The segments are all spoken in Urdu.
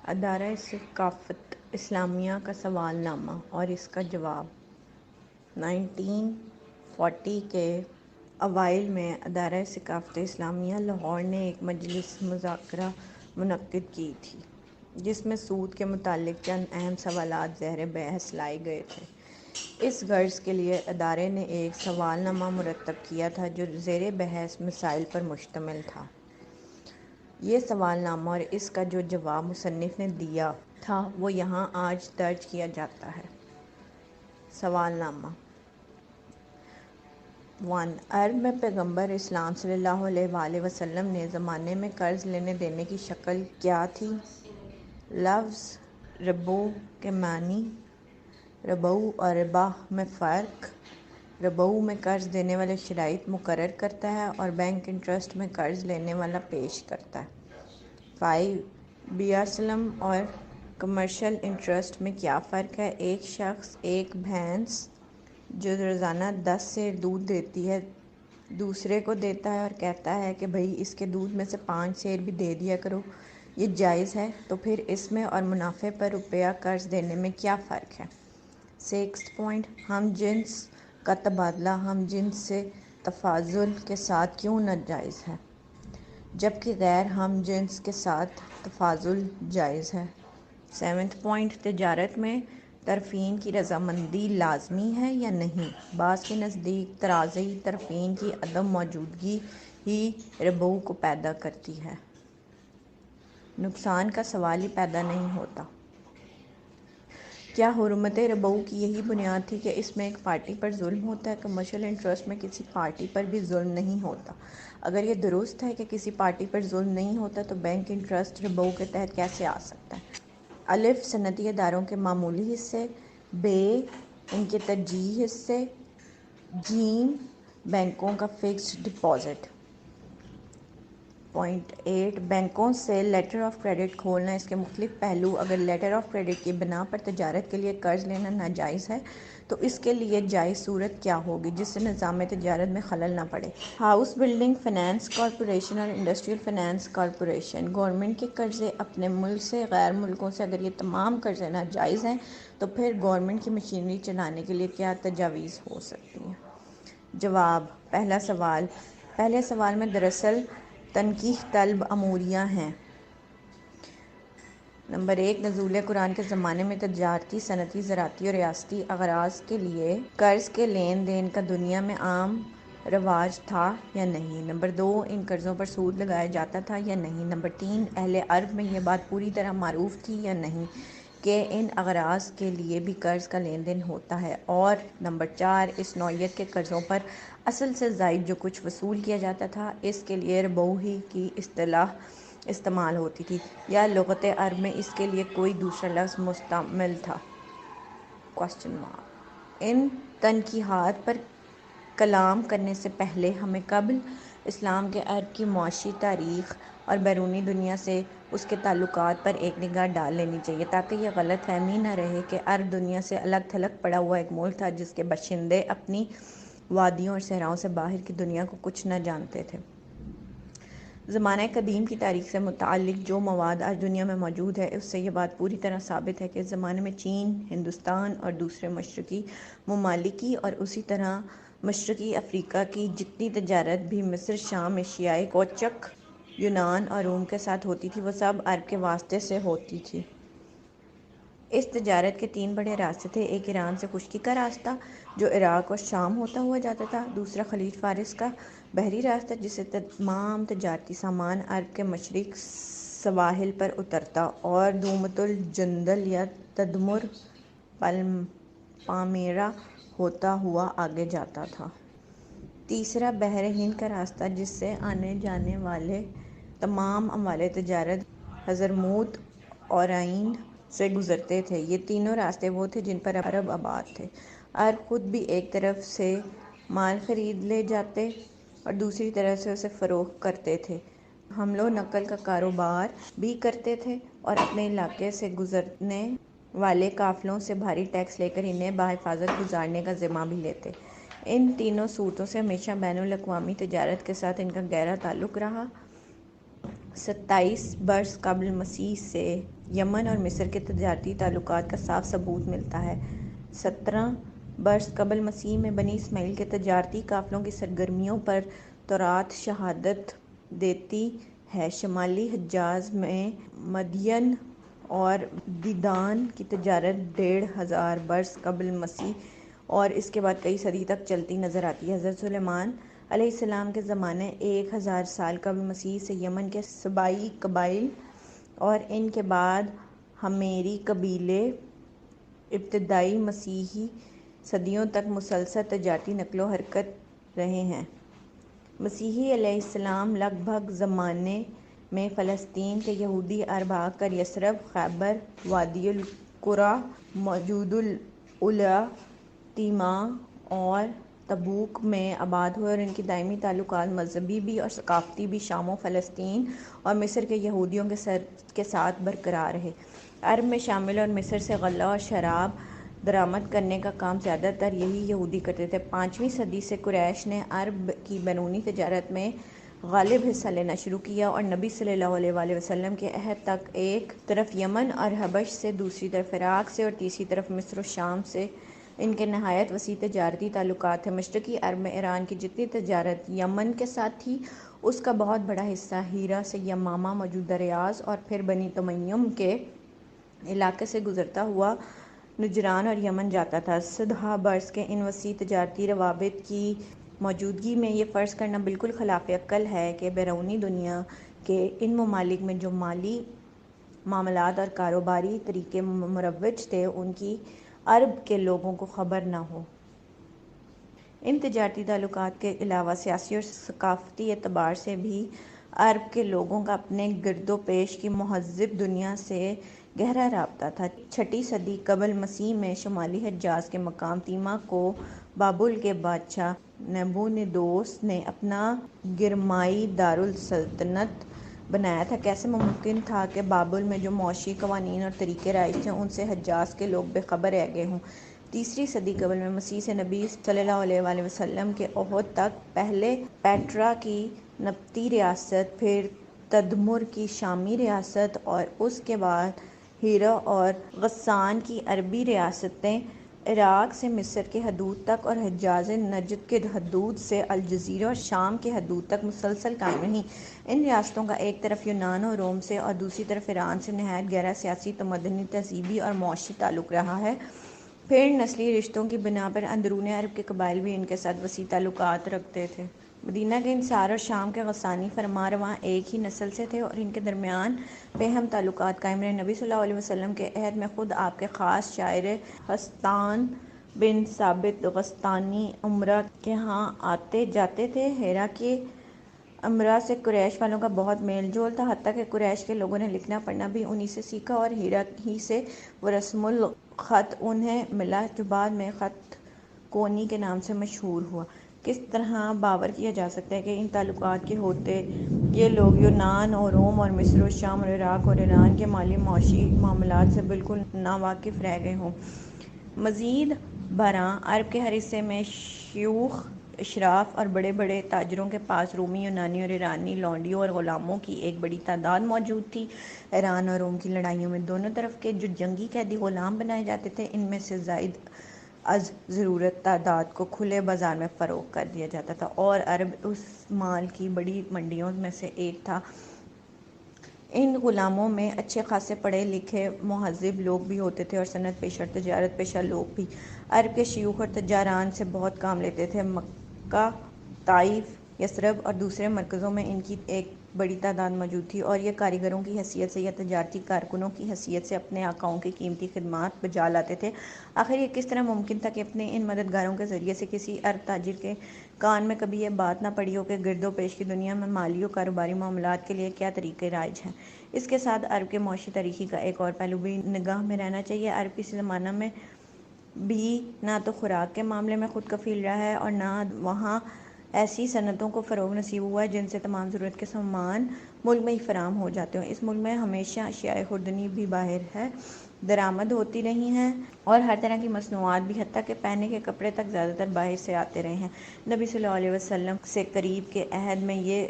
ادارہ ثقافت اسلامیہ کا سوال نامہ اور اس کا جواب 1940 کے اوائل میں ادارہ ثقافت اسلامیہ لاہور نے ایک مجلس مذاکرہ منعقد کی تھی جس میں سود کے متعلق چند اہم سوالات زیر بحث لائے گئے تھے۔ اس غرض کے لیے ادارے نے ایک سوال نامہ مرتب کیا تھا جو زیر بحث مسائل پر مشتمل تھا۔ یہ سوال نامہ اور اس کا جو جواب مصنف نے دیا تھا وہ یہاں آج درج کیا جاتا ہے۔ سوال نامہ 1 عرب میں پیغمبر اسلام صلی اللہ علیہ وآلہ وسلم نے زمانے میں قرض لینے دینے کی شکل کیا تھی؟ لفظ ربو کے معنی۔ ربو اور ربا میں فرق۔ ربو میں قرض دینے والا شرائط مقرر کرتا ہے اور بینک انٹرسٹ میں قرض لینے والا پیش کرتا ہے۔ 5 بیاسلم اور کمرشل انٹرسٹ میں کیا فرق ہے؟ ایک شخص ایک بھینس جو روزانہ 10 سیر دودھ دیتی ہے دوسرے کو دیتا ہے اور کہتا ہے کہ بھئی اس کے دودھ میں سے 5 سیر بھی دے دیا کرو، یہ جائز ہے؟ تو پھر اس میں اور منافع پر روپیہ قرض دینے میں کیا فرق ہے؟ 6 پوائنٹ ہم جنس کا تبادلہ ہم جنس سے تفاضل کے ساتھ کیوں ناجائز ہے جبکہ غیر ہم جنس کے ساتھ تفاضل جائز ہے؟ 7 پوائنٹ تجارت میں طرفین کی رضامندی لازمی ہے یا نہیں؟ بعض کے نزدیک تراضی طرفین کی عدم موجودگی ہی ربو کو پیدا کرتی ہے۔ نقصان کا سوال ہی پیدا نہیں ہوتا۔ کیا حرمت ربو کی یہی بنیاد تھی کہ اس میں ایک پارٹی پر ظلم ہوتا ہے؟ کمرشل انٹرسٹ میں کسی پارٹی پر بھی ظلم نہیں ہوتا۔ اگر یہ درست ہے کہ کسی پارٹی پر ظلم نہیں ہوتا تو بینک انٹرسٹ ربو کے تحت کیسے آ سکتا ہے؟ الف صنعتی اداروں کے معمولی حصے، ب ان کے ترجیحی حصے، ج بینکوں کا فکسڈ ڈپازٹ۔ پوائنٹ 8 بینکوں سے لیٹر آف کریڈٹ کھولنا، اس کے مختلف پہلو۔ اگر لیٹر آف کریڈٹ کی بنا پر تجارت کے لیے قرض لینا ناجائز ہے تو اس کے لیے جائز صورت کیا ہوگی جس سے نظام تجارت میں خلل نہ پڑے؟ ہاؤس بلڈنگ فنانس کارپوریشن اور انڈسٹریل فنانس کارپوریشن۔ گورنمنٹ کے قرضے اپنے ملک سے غیر ملکوں سے، اگر یہ تمام قرضے ناجائز ہیں تو پھر گورنمنٹ کی مشینری چلانے کے لیے کیا تجاویز ہو سکتی ہیں؟ جواب پہلے سوال میں دراصل تنقیح طلب اموریاں ہیں۔ نمبر 1 نزول قرآن کے زمانے میں تجارتی، صنعتی، زراعتی اور ریاستی اغراض کے لیے قرض کے لین دین کا دنیا میں عام رواج تھا یا نہیں؟ نمبر 2 ان قرضوں پر سود لگایا جاتا تھا یا نہیں؟ نمبر 3 اہل عرب میں یہ بات پوری طرح معروف تھی یا نہیں کہ ان اغراض کے لیے بھی قرض کا لین دین ہوتا ہے؟ اور نمبر 4 اس نوعیت کے قرضوں پر اصل سے زائد جو کچھ وصول کیا جاتا تھا اس کے لیے ربو ہی کی اصطلاح استعمال ہوتی تھی یا لغت عرب میں اس کے لیے کوئی دوسرا لفظ مستعمل تھا؟ ان تنقیحات پر کلام کرنے سے پہلے ہمیں قبل اسلام کے عرب کی معاشی تاریخ اور بیرونی دنیا سے اس کے تعلقات پر ایک نگاہ ڈال لینی چاہیے تاکہ یہ غلط فہمی نہ رہے کہ عرب دنیا سے الگ تھلگ پڑا ہوا ایک ملک تھا جس کے باشندے اپنی وادیوں اور صحراؤں سے باہر کی دنیا کو کچھ نہ جانتے تھے۔ زمانہ قدیم کی تاریخ سے متعلق جو مواد آج دنیا میں موجود ہے اس سے یہ بات پوری طرح ثابت ہے کہ اس زمانے میں چین، ہندوستان اور دوسرے مشرقی ممالک کی اور اسی طرح مشرقی افریقہ کی جتنی تجارت بھی مصر، شام، ایشیائے کوچک، یونان اور روم کے ساتھ ہوتی تھی وہ سب عرب کے واسطے سے ہوتی تھی۔ اس تجارت کے 3 بڑے راستے تھے، ایک ایران سے خشکی کا راستہ جو عراق اور شام ہوتا ہوا جاتا تھا، دوسرا خلیج فارس کا بحری راستہ جس سے تمام تجارتی سامان عرب کے مشرق سواحل پر اترتا اور دومت الجندل یا تدمر پامیرا ہوتا ہوا آگے جاتا تھا، تیسرا بحر ہند کا راستہ جس سے آنے جانے والے تمام اموال تجارت حضرموت اورائن سے گزرتے تھے۔ یہ تینوں راستے وہ تھے جن پر عرب آباد تھے۔ عرب خود بھی ایک طرف سے مال خرید لے جاتے اور دوسری طرف سے اسے فروخت کرتے تھے، حمل و نقل کا کاروبار بھی کرتے تھے اور اپنے علاقے سے گزرنے والے قافلوں سے بھاری ٹیکس لے کر انہیں بحفاظت گزارنے کا ذمہ بھی لیتے۔ ان تینوں صورتوں سے ہمیشہ بین الاقوامی تجارت کے ساتھ ان کا گہرا تعلق رہا۔ 27 برس قبل مسیح سے یمن اور مصر کے تجارتی تعلقات کا صاف ثبوت ملتا ہے۔ 17 برس قبل مسیح میں بنی اسماعیل کے تجارتی قافلوں کی سرگرمیوں پر تورات شہادت دیتی ہے۔ شمالی حجاز میں مدین اور دیدان کی تجارت 1500 برس قبل مسیح اور اس کے بعد کئی صدی تک چلتی نظر آتی ہے۔ حضرت سلیمان علیہ السلام کے زمانے 1000 سال قبل مسیح سے یمن کے سبائی قبائل اور ان کے بعد حمیری قبیلے ابتدائی مسیحی صدیوں تک مسلسل تجارتی نقل و حرکت رہے ہیں۔ مسیح علیہ السلام لگ بھگ زمانے میں فلسطین کے یہودی عرب آ کر یثرب، خیبر، وادی القریٰ، موجود الاولیاء، تیماء اور تبوک میں آباد ہوئے اور ان کے دائمی تعلقات مذہبی بھی اور ثقافتی بھی شام و فلسطین اور مصر کے یہودیوں کے ساتھ برقرار رہے۔ عرب میں شامل اور مصر سے غلہ اور شراب درآمد کرنے کا کام زیادہ تر یہی یہودی کرتے تھے۔ 5ویں صدی سے قریش نے عرب کی بیرونی تجارت میں غالب حصہ لینا شروع کیا اور نبی صلی اللہ علیہ وآلہ وسلم کے عہد تک ایک طرف یمن اور حبش سے، دوسری طرف عراق سے اور تیسری طرف مصر و شام سے ان کے نہایت وسیع تجارتی تعلقات تھے۔ مشرقی عرب میں ایران کی جتنی تجارت یمن کے ساتھ تھی اس کا بہت بڑا حصہ ہیرا سے یمامہ موجودہ ریاض اور پھر بنی تمیم کے علاقے سے گزرتا ہوا نجران اور یمن جاتا تھا۔ 17 برس کے ان وسیع تجارتی روابط کی موجودگی میں یہ فرض کرنا بالکل خلاف عقل ہے کہ بیرونی دنیا کے ان ممالک میں جو مالی معاملات اور کاروباری طریقے مروج تھے ان کی عرب کے لوگوں کو خبر نہ ہو۔ ان تجارتی تعلقات کے علاوہ سیاسی اور ثقافتی اعتبار سے بھی عرب کے لوگوں کا اپنے گرد و پیش کی مہذب دنیا سے گہرا رابطہ تھا۔ 6 صدی قبل مسیح میں شمالی حجاز کے مقام تیماء کو بابل کے بادشاہ نبوخدنیضر نے اپنا گرمائی دارالسلطنت بنایا تھا۔ کیسے ممکن تھا کہ بابل میں جو معاشی قوانین اور طریقے رائج تھے ان سے حجاز کے لوگ بے خبر رہ گئے ہوں۔ 3 صدی قبل میں مسیح سے نبی صلی اللہ علیہ وآلہ وسلم کے عہد تک پہلے پیٹرا کی نبطی ریاست، پھر تدمر کی شامی ریاست اور اس کے بعد ہیرا اور غسان کی عربی ریاستیں عراق سے مصر کے حدود تک اور حجاز نجد کے حدود سے الجزیرہ اور شام کے حدود تک مسلسل قائم رہیں۔ ان ریاستوں کا ایک طرف یونان و روم سے اور دوسری طرف ایران سے نہایت گہرا سیاسی، تمدنی، تہذیبی اور معاشی تعلق رہا ہے۔ پھر نسلی رشتوں کی بنا پر اندرون عرب کے قبائل بھی ان کے ساتھ وسیع تعلقات رکھتے تھے۔ مدینہ کے انصار اور شام کے غسانی فرمان رواں ایک ہی نسل سے تھے اور ان کے درمیان باہم تعلقات قائم رہے۔ نبی صلی اللہ علیہ وسلم کے عہد میں خود آپ کے خاص شاعر حسان بن ثابت غسانی عمرہ کے ہاں آتے جاتے تھے۔ ہیرا کے امراء سے قریش والوں کا بہت میل جول تھا، حتیٰ کہ قریش کے لوگوں نے لکھنا پڑھنا بھی انہی سے سیکھا اور ہیرا ہی سے وہ رسم الخط انہیں ملا جو بعد میں خط کونی کے نام سے مشہور ہوا۔ کس طرح باور کیا جا سکتا ہے کہ ان تعلقات کے ہوتے یہ لوگ یونان اور روم اور مصر و شام اور عراق اور ایران کے مالی معاشی معاملات سے بالکل ناواقف رہ گئے ہوں؟ مزید برآں عرب کے ہر حصے میں شیوخ، اشراف اور بڑے بڑے تاجروں کے پاس رومی، یونانی اور ایرانی لونڈیوں اور غلاموں کی ایک بڑی تعداد موجود تھی۔ ایران اور روم کی لڑائیوں میں دونوں طرف کے جو جنگی قیدی غلام بنائے جاتے تھے ان میں سے زائد از ضرورت تعداد کو کھلے بازار میں فروخت کر دیا جاتا تھا اور عرب اس مال کی بڑی منڈیوں میں سے ایک تھا۔ ان غلاموں میں اچھے خاصے پڑھے لکھے مہذب لوگ بھی ہوتے تھے اور صنعت پیشہ اور تجارت پیشہ لوگ بھی۔ عرب کے شیوخ اور تجاران سے بہت کام لیتے تھے۔ مکہ، طائف، یثرب اور دوسرے مرکزوں میں ان کی ایک بڑی تعداد موجود تھی اور یہ کاریگروں کی حیثیت سے یا تجارتی کارکنوں کی حیثیت سے اپنے آقاؤں کی قیمتی خدمات بجا لاتے تھے۔ آخر یہ کس طرح ممکن تھا کہ اپنے ان مددگاروں کے ذریعے سے کسی عرب تاجر کے کان میں کبھی یہ بات نہ پڑی ہو کہ گرد و پیش کی دنیا میں مالی و کاروباری معاملات کے لیے کیا طریقے رائج ہیں؟ اس کے ساتھ عرب کے معاشی تاریخی کا ایک اور پہلو بھی نگاہ میں رہنا چاہیے۔ عرب کسی زمانہ میں بھی نہ تو خوراک کے معاملے میں خود کفیل رہا ہے اور نہ وہاں ایسی صنعتوں کو فروغ نصیب ہوا ہے جن سے تمام ضرورت کے سامان ملک میں ہی فراہم ہو جاتے ہوں۔ اس ملک میں ہمیشہ اشیاء خوردنی بھی باہر ہے درآمد ہوتی رہی ہیں اور ہر طرح کی مصنوعات بھی، حتیٰ کہ پہننے کے کپڑے تک زیادہ تر باہر سے آتے رہے ہیں۔ نبی صلی اللہ علیہ وسلم سے قریب کے عہد میں یہ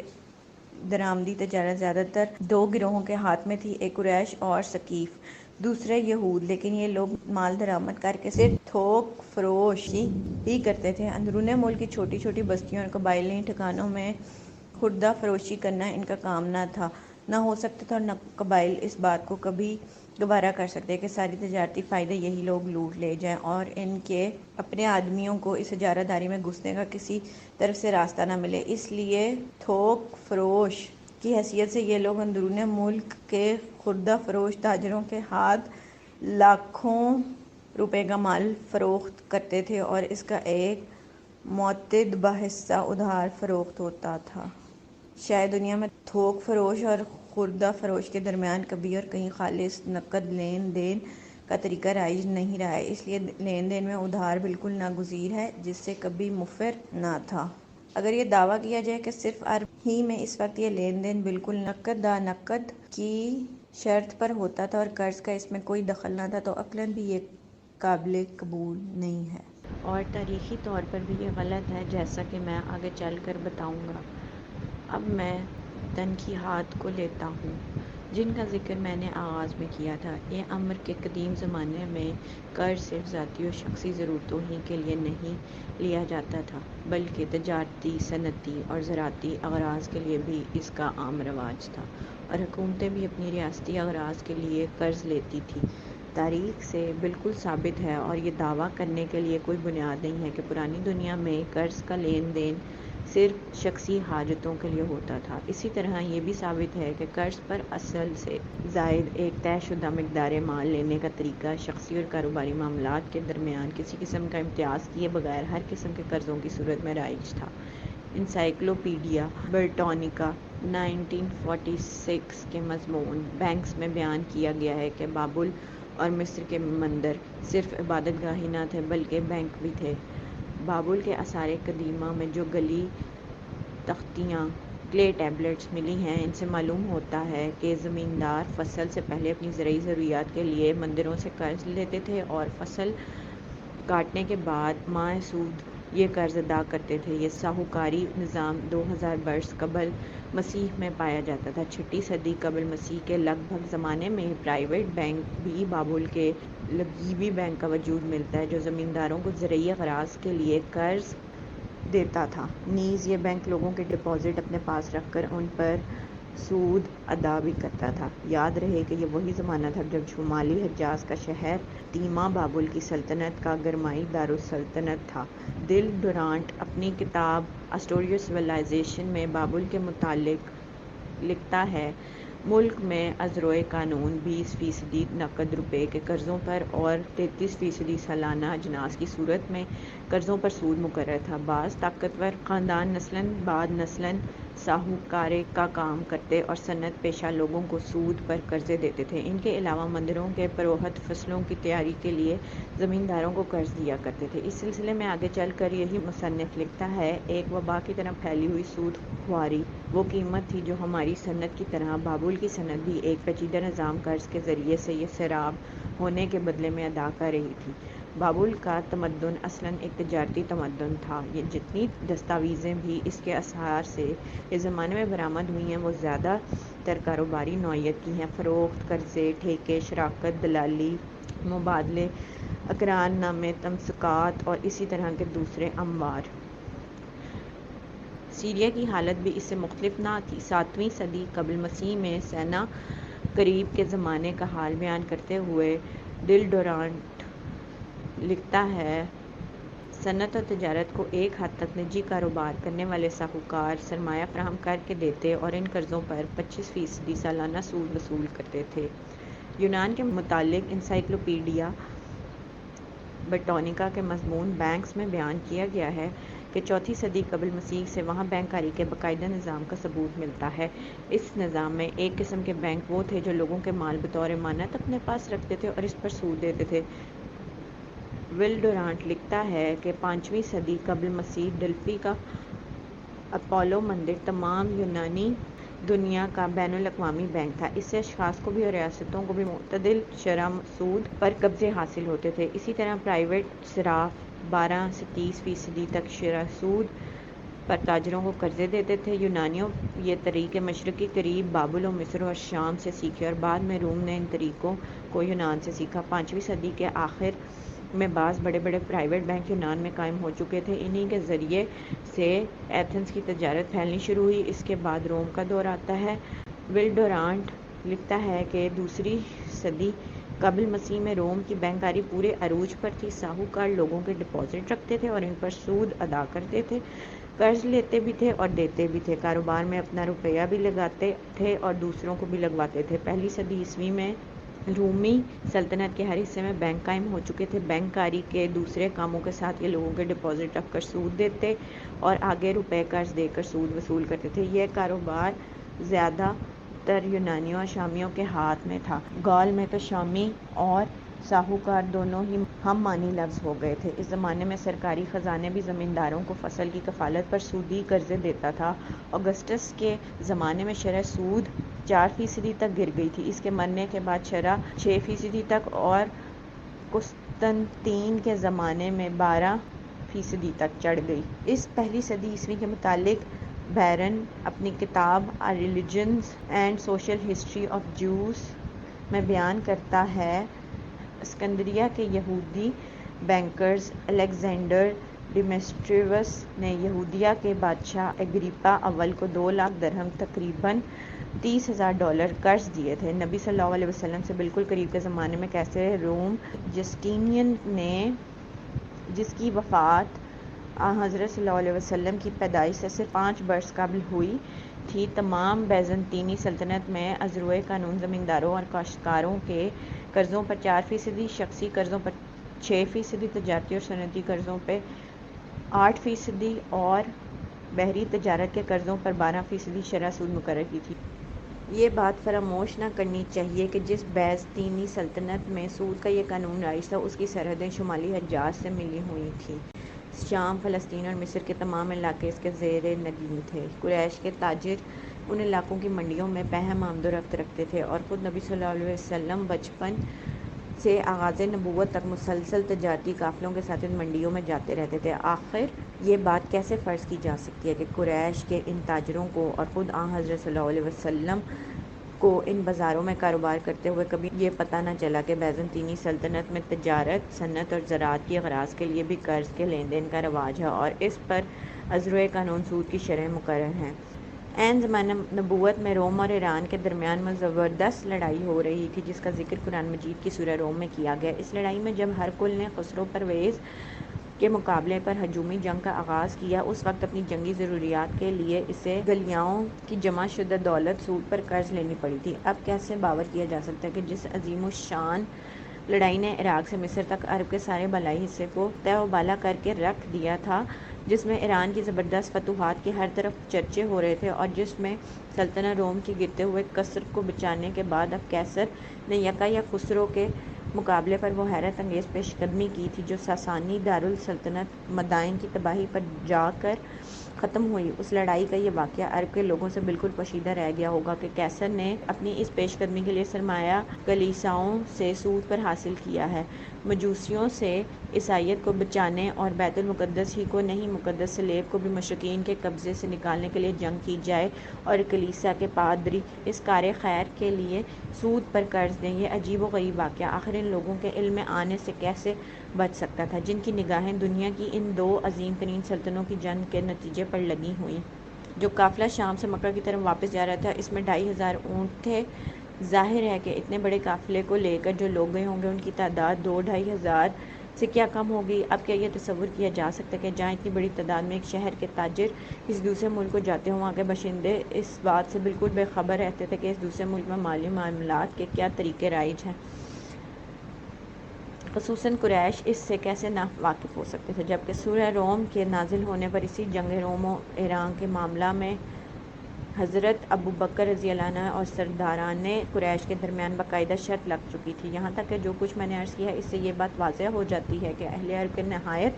درآمدی تجارت زیادہ تر دو گروہوں کے ہاتھ میں تھی، ایک قریش اور ثقیف، دوسرے یہود، لیکن یہ لوگ مال درآمد کر کے صرف تھوک فروشی ہی کرتے تھے۔ اندرون ملک کی چھوٹی چھوٹی بستیوں اور قبائلی ٹھکانوں میں خوردہ فروشی کرنا ان کا کام نہ ہو سکتا تھا، اور نہ قبائل اس بات کو کبھی گوارا کر سکتے کہ ساری تجارتی فائدے یہی لوگ لوٹ لے جائیں اور ان کے اپنے آدمیوں کو اس اجارہ داری میں گھسنے کا کسی طرف سے راستہ نہ ملے۔ اس لیے تھوک فروش کی حیثیت سے یہ لوگ اندرون ملک کے خوردہ فروش تاجروں کے ہاتھ لاکھوں روپے کا مال فروخت کرتے تھے، اور اس کا ایک متعدد حصہ ادھار فروخت ہوتا تھا۔ شاید دنیا میں تھوک فروش اور خوردہ فروش کے درمیان کبھی اور کہیں خالص نقد لین دین کا طریقہ رائج نہیں رہا ہے، اس لیے لین دین میں ادھار بالکل ناگزیر ہے، جس سے کبھی مفر نہ تھا۔ اگر یہ دعویٰ کیا جائے کہ صرف عرب ہی میں اس وقت یہ لین دین بالکل نقد نقد کی شرط پر ہوتا تھا اور قرض کا اس میں کوئی دخل نہ تھا، تو عقلاً بھی یہ قابل قبول نہیں ہے، اور تاریخی طور پر بھی یہ غلط ہے، جیسا کہ میں آگے چل کر بتاؤں گا۔ اب میں تنقیحات کو لیتا ہوں جن کا ذکر میں نے آغاز میں کیا تھا۔ یہ امر کہ قدیم زمانے میں قرض صرف ذاتی و شخصی ضرورتوں ہی کے لیے نہیں لیا جاتا تھا، بلکہ تجارتی، صنعتی اور زراعتی اغراض کے لیے بھی اس کا عام رواج تھا، اور حکومتیں بھی اپنی ریاستی اغراض کے لیے قرض لیتی تھیں۔ تاریخ سے بالکل ثابت ہے، اور یہ دعویٰ کرنے کے لیے کوئی بنیاد نہیں ہے کہ پرانی دنیا میں قرض کا لین دین صرف شخصی حاجتوں کے لیے ہوتا تھا۔ اسی طرح یہ بھی ثابت ہے کہ قرض پر اصل سے زائد ایک طے شدہ مقدار مال لینے کا طریقہ شخصی اور کاروباری معاملات کے درمیان کسی قسم کا امتیاز کیے بغیر ہر قسم کے قرضوں کی صورت میں رائج تھا۔ انسائکلوپیڈیا برٹانیکا 1946 کے مضمون بینکس میں بیان کیا گیا ہے کہ بابل اور مصر کے مندر صرف عبادت گاہ ہی نہ تھے بلکہ بینک بھی تھے۔ بابل کے آثار قدیمہ میں جو گلی تختیاں کلے ٹیبلٹس ملی ہیں، ان سے معلوم ہوتا ہے کہ زمیندار فصل سے پہلے اپنی زرعی ضروریات کے لیے مندروں سے قرض لیتے تھے اور فصل کاٹنے کے بعد ماہ سود یہ قرض ادا کرتے تھے۔ یہ ساہوکاری نظام 2000 برس قبل مسیح میں پایا جاتا تھا۔ 6 صدی قبل مسیح کے لگ بھگ زمانے میں پرائیویٹ بینک بھی بابل کے لگیبی بینک کا وجود ملتا ہے، جو زمینداروں کو زرعی اغراض کے لیے قرض دیتا تھا۔ نیز یہ بینک لوگوں کے ڈپازٹ اپنے پاس رکھ کر ان پر سود ادا بھی کرتا تھا۔ یاد رہے کہ یہ وہی زمانہ تھا جب شمالی حجاز کا شہر تیمہ بابل کی سلطنت کا گرمائی دارالسلطنت تھا۔ دل ڈورانٹ اپنی کتاب اسٹوری آف سویلائزیشن میں بابل کے متعلق لکھتا ہے، ملک میں ازروئے قانون 20% نقد روپے کے قرضوں پر اور 33% سالانہ اجناس کی صورت میں قرضوں پر سود مقرر تھا۔ بعض طاقتور خاندان نسلاً بعد نسلاً ساہوکاری کا کام کرتے اور صنعت پیشہ لوگوں کو سود پر قرضے دیتے تھے۔ ان کے علاوہ مندروں کے پروہت فصلوں کی تیاری کے لیے زمینداروں کو قرض دیا کرتے تھے۔ اس سلسلے میں آگے چل کر یہی مصنف لکھتا ہے، ایک وبا کی طرح پھیلی ہوئی سود خواری وہ قیمت تھی جو ہماری صنعت کی طرح بابل کی صنعت بھی ایک پیچیدہ نظام قرض کے ذریعے سے یہ سراب ہونے کے بدلے میں ادا کر رہی تھی۔ بابل کا تمدن اصلاً ایک تجارتی تمدن تھا۔ یہ جتنی دستاویزیں بھی اس کے آثار سے اس زمانے میں برآمد ہوئی ہیں وہ زیادہ تر کاروباری نوعیت کی ہیں۔ فروخت، قرضے، ٹھیکے، شراکت، دلالی، مبادلے، اقرار نامے، تمسکات اور اسی طرح کے دوسرے اموار۔ سیریا کی حالت بھی اس سے مختلف نہ تھی۔ 7ویں صدی قبل مسیح میں سیناکریب کے زمانے کا حال بیان کرتے ہوئے دل ڈورانٹ لکھتا ہے، صنعت اور تجارت کو ایک حد تک نجی کاروبار کرنے والے ساہوکار سرمایہ فراہم کر کے دیتے اور ان قرضوں پر 25% سالانہ سود وصول کرتے تھے۔ یونان کے متعلق انسائکلوپیڈیا برٹانیکا کے مضمون بینکس میں بیان کیا گیا ہے کہ 4 صدی قبل مسیح سے وہاں بینک کاری کے باقاعدہ نظام کا ثبوت ملتا ہے۔ اس نظام میں ایک قسم کے بینک وہ تھے جو لوگوں کے مال بطور امانت اپنے پاس رکھتے تھے اور اس پر سود دیتے تھے۔ ول ڈورانٹ لکھتا ہے کہ 5ویں صدی قبل مسیح ڈیلفی کا اپولو مندر تمام یونانی دنیا کا بین الاقوامی بینک تھا۔ اس سے اشخاص کو بھی اور ریاستوں کو بھی معتدل شرح سود پر قبضے حاصل ہوتے تھے۔ اسی طرح پرائیویٹ صراف 12 سے 30% تک شرح سود پر تاجروں کو قرضے دیتے تھے۔ یونانیوں یہ طریقے مشرقی قریب بابل و مصر اور شام سے سیکھے اور بعد میں روم نے ان طریقوں کو یونان سے سیکھا۔ 5ویں صدی کے آخر میں بعض بڑے بڑے پرائیویٹ بینک یونان میں قائم ہو چکے تھے۔ انہی کے ذریعے سے ایتھنز کی تجارت پھیلنی شروع ہوئی۔ اس کے بعد روم کا دور آتا ہے۔ ول ڈورانٹ لکھتا ہے کہ 2 صدی قبل مسیح میں روم کی بینکاری پورے عروج پر تھی۔ ساہوکار لوگوں کے ڈپازٹ رکھتے تھے اور ان پر سود ادا کرتے تھے، قرض لیتے بھی تھے اور دیتے بھی تھے، کاروبار میں اپنا روپیہ بھی لگاتے تھے اور دوسروں کو بھی لگواتے تھے۔ 1 صدی عیسوی میں رومی سلطنت کے ہر حصے میں بینک قائم ہو چکے تھے۔ بینک کاری کے دوسرے کاموں کے ساتھ یہ لوگوں کے ڈپازٹ رکھ کر سود دیتے اور آگے روپے قرض دے کر سود وصول کرتے تھے۔ یہ کاروبار زیادہ تر یونانیوں اور شامیوں کے ہاتھ میں تھا۔ گال میں تو شامی اور ساہوکار دونوں ہی ہم معنی لفظ ہو گئے تھے۔ اس زمانے میں سرکاری خزانے بھی زمینداروں کو فصل کی کفالت پر سودی قرضے دیتا تھا۔ اگسٹس کے زمانے میں شرح سود 4% تک گر گئی تھی۔ اس کے مرنے کے بعد شرح 6% تک اور قسطنطین کے زمانے میں 12% تک چڑھ گئی۔ اس 1 صدی عیسوی کے متعلق بیرن اپنی کتاب A Religions and Social History of Jews میں بیان کرتا ہے، اسکندریہ کے یہودی بینکرز الیگزینڈر ڈیمیٹریوس نے یہودیہ کے بادشاہ اگریپا اول کو 2 لاکھ درہم تقریباً $30,000 قرض دیے تھے۔ نبی صلی اللہ علیہ وسلم سے بالکل قریب کے زمانے میں قیصر روم جسٹینین نے، جس کی وفات حضرت صلی اللہ علیہ وسلم کی پیدائش سے صرف 5 برس قبل ہوئی تھی، تمام بیزنطینی سلطنت میں ازروئے قانون زمینداروں اور کاشتکاروں کے قرضوں پر 4%، شخصی قرضوں پر 6%، تجارتی اور صنعتی قرضوں پہ 8% اور بحری تجارت کے قرضوں پر 12% شرح سود مقرر کی تھی۔ یہ بات فراموش نہ کرنی چاہیے کہ جس بیزنطینی سلطنت میں سود کا یہ قانون رائج تھا، اس کی سرحدیں شمالی حجاز سے ملی ہوئی تھیں۔ شام، فلسطین اور مصر کے تمام علاقے اس کے زیر نگین تھے۔ قریش کے تاجر ان علاقوں کی منڈیوں میں پہم آمد و رفت رکھتے تھے اور خود نبی صلی اللہ علیہ وسلم بچپن سے آغاز نبوت تک مسلسل تجارتی قافلوں کے ساتھ ان منڈیوں میں جاتے رہتے تھے۔ آخر یہ بات کیسے فرض کی جا سکتی ہے کہ قریش کے ان تاجروں کو اور خود حضرت صلی اللہ علیہ وسلم کو ان بازاروں میں کاروبار کرتے ہوئے کبھی یہ پتہ نہ چلا کہ بیزنطینی سلطنت میں تجارت، صنعت اور زراعت کی اغراض کے لیے بھی قرض کے لین دین کا رواج ہے اور اس پر ازروئے قانون سود کی شرح مقرر ہیں۔ عین زمانہ نبوت میں روم اور ایران کے درمیان میں زبردست لڑائی ہو رہی تھی، جس کا ذکر قرآن مجید کی سورہ روم میں کیا گیا۔ اس لڑائی میں جب ہرقل نے خسرو پرویز کے مقابلے پر ہجومی جنگ کا آغاز کیا، اس وقت اپنی جنگی ضروریات کے لیے اسے گلیاؤں کی جمع شدہ دولت سود پر قرض لینی پڑی تھی۔ اب کیسے باور کیا جا سکتا ہے کہ جس عظیم الشان لڑائی نے عراق سے مصر تک عرب کے سارے بالائی حصے کو تہہ و بالا کر کے رکھ دیا تھا، جس میں ایران کی زبردست فتوحات کے ہر طرف چرچے ہو رہے تھے اور جس میں سلطنت روم کی گرتے ہوئے کسر کو بچانے کے بعد اب قیصر نے یکا یک خسرو کے مقابلے پر وہ حیرت انگیز پیش قدمی کی تھی جو ساسانی دارالسلطنت مدائن کی تباہی پر جا کر ختم ہوئی۔ اس لڑائی کا یہ واقعہ عرب کے لوگوں سے بالکل پوشیدہ رہ گیا ہوگا کہ قیصر نے اپنی اس پیش قدمی کے لیے سرمایہ کلیساؤں سے سود پر حاصل کیا ہے۔ مجوسیوں سے عیسائیت کو بچانے اور بیت المقدس ہی کو نہیں، مقدس صلیب کو بھی مشرکین کے قبضے سے نکالنے کے لیے جنگ کی جائے اور کلیسا کے پادری اس کار خیر کے لیے سود پر قرض دیں۔ یہ عجیب و غریب واقعہ آخر ان لوگوں کے علم میں آنے سے کیسے بچ سکتا تھا جن کی نگاہیں دنیا کی ان 2 عظیم ترین سلطنتوں کی جنگ کے نتیجے پر لگی ہوئیں۔ جو قافلہ شام سے مکہ کی طرف واپس جا رہا تھا، اس میں 2500 اونٹ تھے۔ ظاہر ہے کہ اتنے بڑے قافلے کو لے کر جو لوگ گئے ہوں گے ان کی تعداد 2-2500 سے کیا کم ہوگی۔ اب کیا یہ تصور کیا جا سکتا ہے کہ جہاں اتنی بڑی تعداد میں ایک شہر کے تاجر کسی دوسرے ملک کو جاتے ہوں، وہاں کے باشندے اس بات سے بالکل بے خبر رہتے تھے کہ اس دوسرے ملک میں مالی معاملات کے کیا طریقے رائج ہیں؟ خصوصاً قریش اس سے کیسے نا واقف ہو سکتے تھے، جبکہ سورہ روم کے نازل ہونے پر اسی جنگ روم و ایران کے معاملہ میں حضرت ابوبکر رضی اللہ عنہ اور سرداران قریش کے درمیان باقاعدہ شرط لگ چکی تھی۔ یہاں تک کہ جو کچھ میں نے عرض کیا ہے، اس سے یہ بات واضح ہو جاتی ہے کہ اہل عرب کے نہایت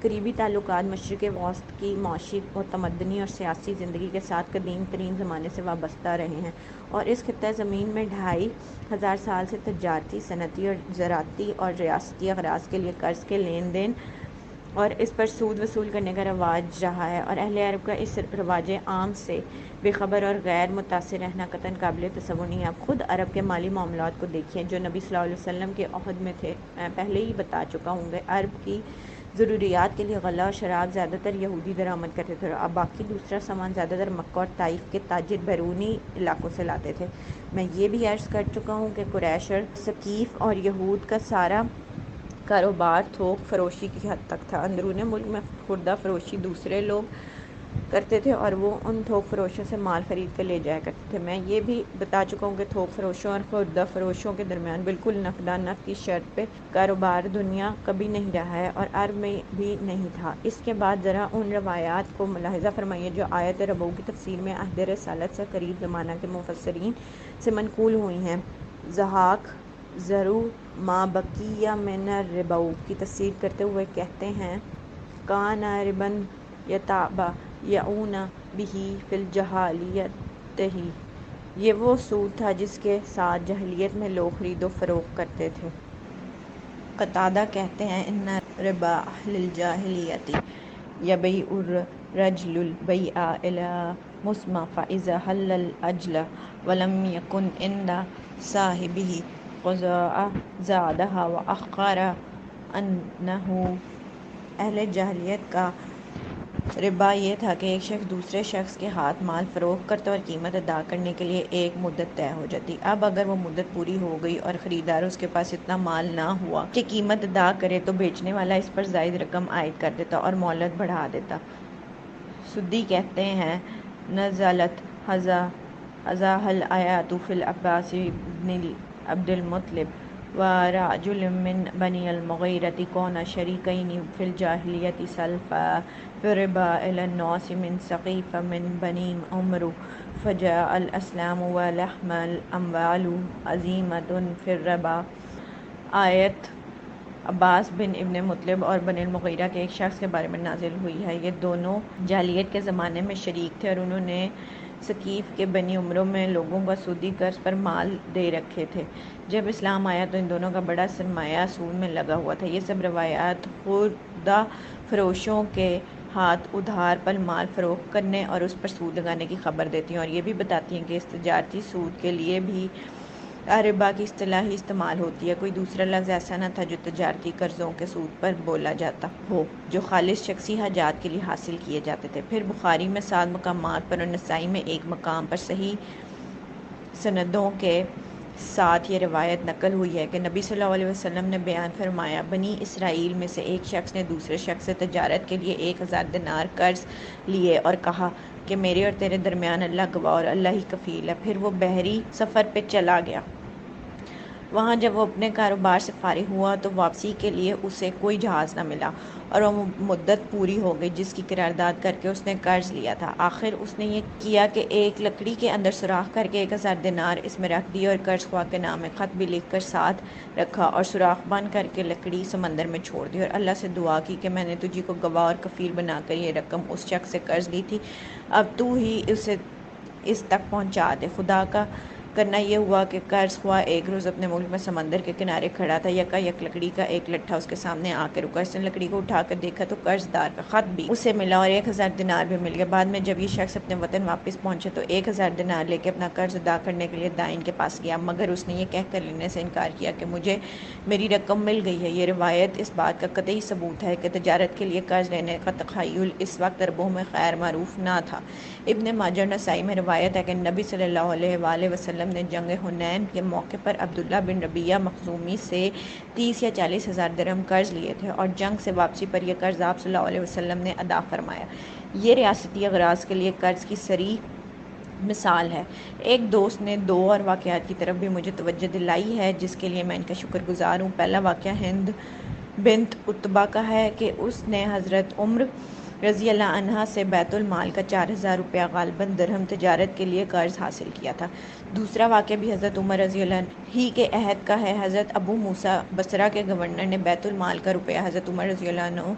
قریبی تعلقات مشرق وسط کی معاشی و تمدنی اور سیاسی زندگی کے ساتھ قدیم ترین زمانے سے وابستہ رہے ہیں اور اس خطہ زمین میں 2500 سال سے تجارتی، صنعتی اور زراعتی اور ریاستی اغراض کے لیے قرض کے لین دین اور اس پر سود وصول کرنے کا رواج رہا ہے، اور اہل عرب کا اس رواج عام سے بے خبر اور غیر متاثر رہنا قطعاً قابل تصور نہیں ہے۔ آپ خود عرب کے مالی معاملات کو دیکھیں جو نبی صلی اللہ علیہ وسلم کے عہد میں تھے۔ میں پہلے ہی بتا چکا ہوں کہ عرب کی ضروریات کے لیے غلہ اور شراب زیادہ تر یہودی درآمد کرتے تھے، اور اب باقی دوسرا سامان زیادہ تر مکہ اور طائف کے تاجر بیرونی علاقوں سے لاتے تھے۔ میں یہ بھی عرض کر چکا ہوں کہ قریش اور ثقیف اور یہود کا سارا کاروبار تھوک فروشی کی حد تک تھا۔ اندرون ملک میں خوردہ فروشی دوسرے لوگ کرتے تھے اور وہ ان تھوک فروشوں سے مال خرید کر لے جایا کرتے تھے۔ میں یہ بھی بتا چکا ہوں کہ تھوک فروشوں اور خوردہ فروشوں کے درمیان بالکل نفع نفع کی شرط پہ کاروبار دنیا کبھی نہیں رہا ہے، اور عرب میں بھی نہیں تھا۔ اس کے بعد ذرا ان روایات کو ملاحظہ فرمائیے جو آیت ربو کی تفسیر میں عہد رسالت سے قریب زمانہ کے مفسرین سے منقول ہوئی ہیں۔ ضحاک ذرو ما بقی من الربو کی تفسیر کرتے ہوئے کہتے ہیں کان ربن یتابعون بہ فی الجاہلیۃ، یہ وہ سود تھا جس کے ساتھ جاہلیت میں لوگ خرید و فروخت کرتے تھے۔ قتادہ کہتے ہیں ان ربا اہل الجاہلیۃ یبیع الرجل البیع الی مسمى فاذا حل الاجل ولم یکن عند صاحبہ قضاء زادها واخر عنہ۔ اہل جاہلیت کا ربا یہ تھا کہ ایک شخص دوسرے شخص کے ہاتھ مال فروخت کرتا اور قیمت ادا کرنے کے لیے ایک مدت طے ہو جاتی۔ اب اگر وہ مدت پوری ہو گئی اور خریدار اس کے پاس اتنا مال نہ ہوا کہ قیمت ادا کرے تو بیچنے والا اس پر زائد رقم عائد کر دیتا اور مہلت بڑھا دیتا۔ سدی کہتے ہیں نزلت ھذا الآیات فی العباس بن عبد المطلب ورجل من بنی المغیرۃ کانا شریکین فی الجاہلیۃ سلفا فی الربا الی الناس من ثقیف من بنی عمرو فجاء الاسلام ولحم الاموال عظیمۃ فی الربا۔ آیت عباس بن ابن مطلب اور بنی المغیرہ کے ایک شخص کے بارے میں نازل ہوئی ہے۔ یہ دونوں جاہلیت کے زمانے میں شریک تھے اور انہوں نے ثقیف کے بنی عمرو میں لوگوں کا سودی قرض پر مال دے رکھے تھے۔ جب اسلام آیا تو ان دونوں کا بڑا سرمایہ سود میں لگا ہوا تھا۔ یہ سب روایات خوردہ فروشوں کے ہاتھ ادھار پر مال فروخت کرنے اور اس پر سود لگانے کی خبر دیتی ہیں، اور یہ بھی بتاتی ہیں کہ اس تجارتی سود کے لیے بھی ربا کی اصطلاح ہی استعمال ہوتی ہے۔ کوئی دوسرا لفظ ایسا نہ تھا جو تجارتی قرضوں کے سود پر بولا جاتا ہو جو خالص شخصی حاجات کے لیے حاصل کیے جاتے تھے۔ پھر بخاری میں 7 مقامات پر اور نسائی میں ایک مقام پر صحیح سندوں کے ساتھ یہ روایت نقل ہوئی ہے کہ نبی صلی اللہ علیہ وسلم نے بیان فرمایا بنی اسرائیل میں سے ایک شخص نے دوسرے شخص سے تجارت کے لیے 1000 دینار قرض لیے اور کہا کہ میرے اور تیرے درمیان اللہ گواہ اور اللہ ہی کفیل ہے۔ پھر وہ بحری سفر پہ چلا گیا۔ وہاں جب وہ اپنے کاروبار سے فارغ ہوا تو واپسی کے لیے اسے کوئی جہاز نہ ملا اور وہ مدت پوری ہو گئی جس کی قرارداد کر کے اس نے قرض لیا تھا۔ آخر اس نے یہ کیا کہ ایک لکڑی کے اندر سوراخ کر کے 1000 دینار اس میں رکھ دیے اور قرض خواہ کے نام خط بھی لکھ کر ساتھ رکھا اور سوراخ بند کر کے لکڑی سمندر میں چھوڑ دی، اور اللہ سے دعا کی کہ میں نے تجھی کو گواہ اور کفیل بنا کر یہ رقم اس شخص سے قرض لی تھی، اب تو ہی اسے اس تک پہنچا دے۔ خدا کا کرنا یہ ہوا کہ قرض خواہ ایک روز اپنے ملک میں سمندر کے کنارے کھڑا تھا، یکا یک لکڑی کا ایک لٹھا اس کے سامنے آ کے رکا۔ اس نے لکڑی کو اٹھا کر دیکھا تو قرض دار کا خط بھی اسے ملا اور 1000 دینار بھی مل گیا۔ بعد میں جب یہ شخص اپنے وطن واپس پہنچے تو 1000 دینار لے کے اپنا قرض ادا کرنے کے لیے دائن کے پاس گیا، مگر اس نے یہ کہہ کر لینے سے انکار کیا کہ مجھے میری رقم مل گئی ہے۔ یہ روایت اس بات کا قطعی ثبوت ہے کہ تجارت کے لیے قرض لینے کا تخیل اس وقت عربوں میں خیر معروف نہ تھا۔ ابن ماجہ اور نسائی میں روایت ہے کہ نبی صلی اللہ علیہ وآلہ وسلم نے جنگ حنین کے موقع پر عبداللہ بن ربیعہ مخزومی سے 30 یا 40 ہزار درہم قرض لیے تھے، اور جنگ سے واپسی پر یہ قرض آپ صلی اللہ علیہ وسلم نے ادا فرمایا۔ یہ ریاستی اغراض کے لیے قرض کی صریح مثال ہے۔ ایک دوست نے 2 اور واقعات کی طرف بھی مجھے توجہ دلائی ہے جس کے لیے میں ان کا شکر گزار ہوں۔ پہلا واقعہ ہند بنت عتبہ کا ہے کہ اس نے حضرت عمر رضی اللہ عنہ سے بیت المال کا 4000 روپیہ غالباً درہم تجارت کے لیے قرض حاصل کیا تھا۔ دوسرا واقعہ بھی حضرت عمر رضی اللہ عنہ ہی کے عہد کا ہے۔ حضرت ابو موسیٰ بصرہ کے گورنر نے بیت المال کا روپیہ حضرت عمر رضی اللہ عنہ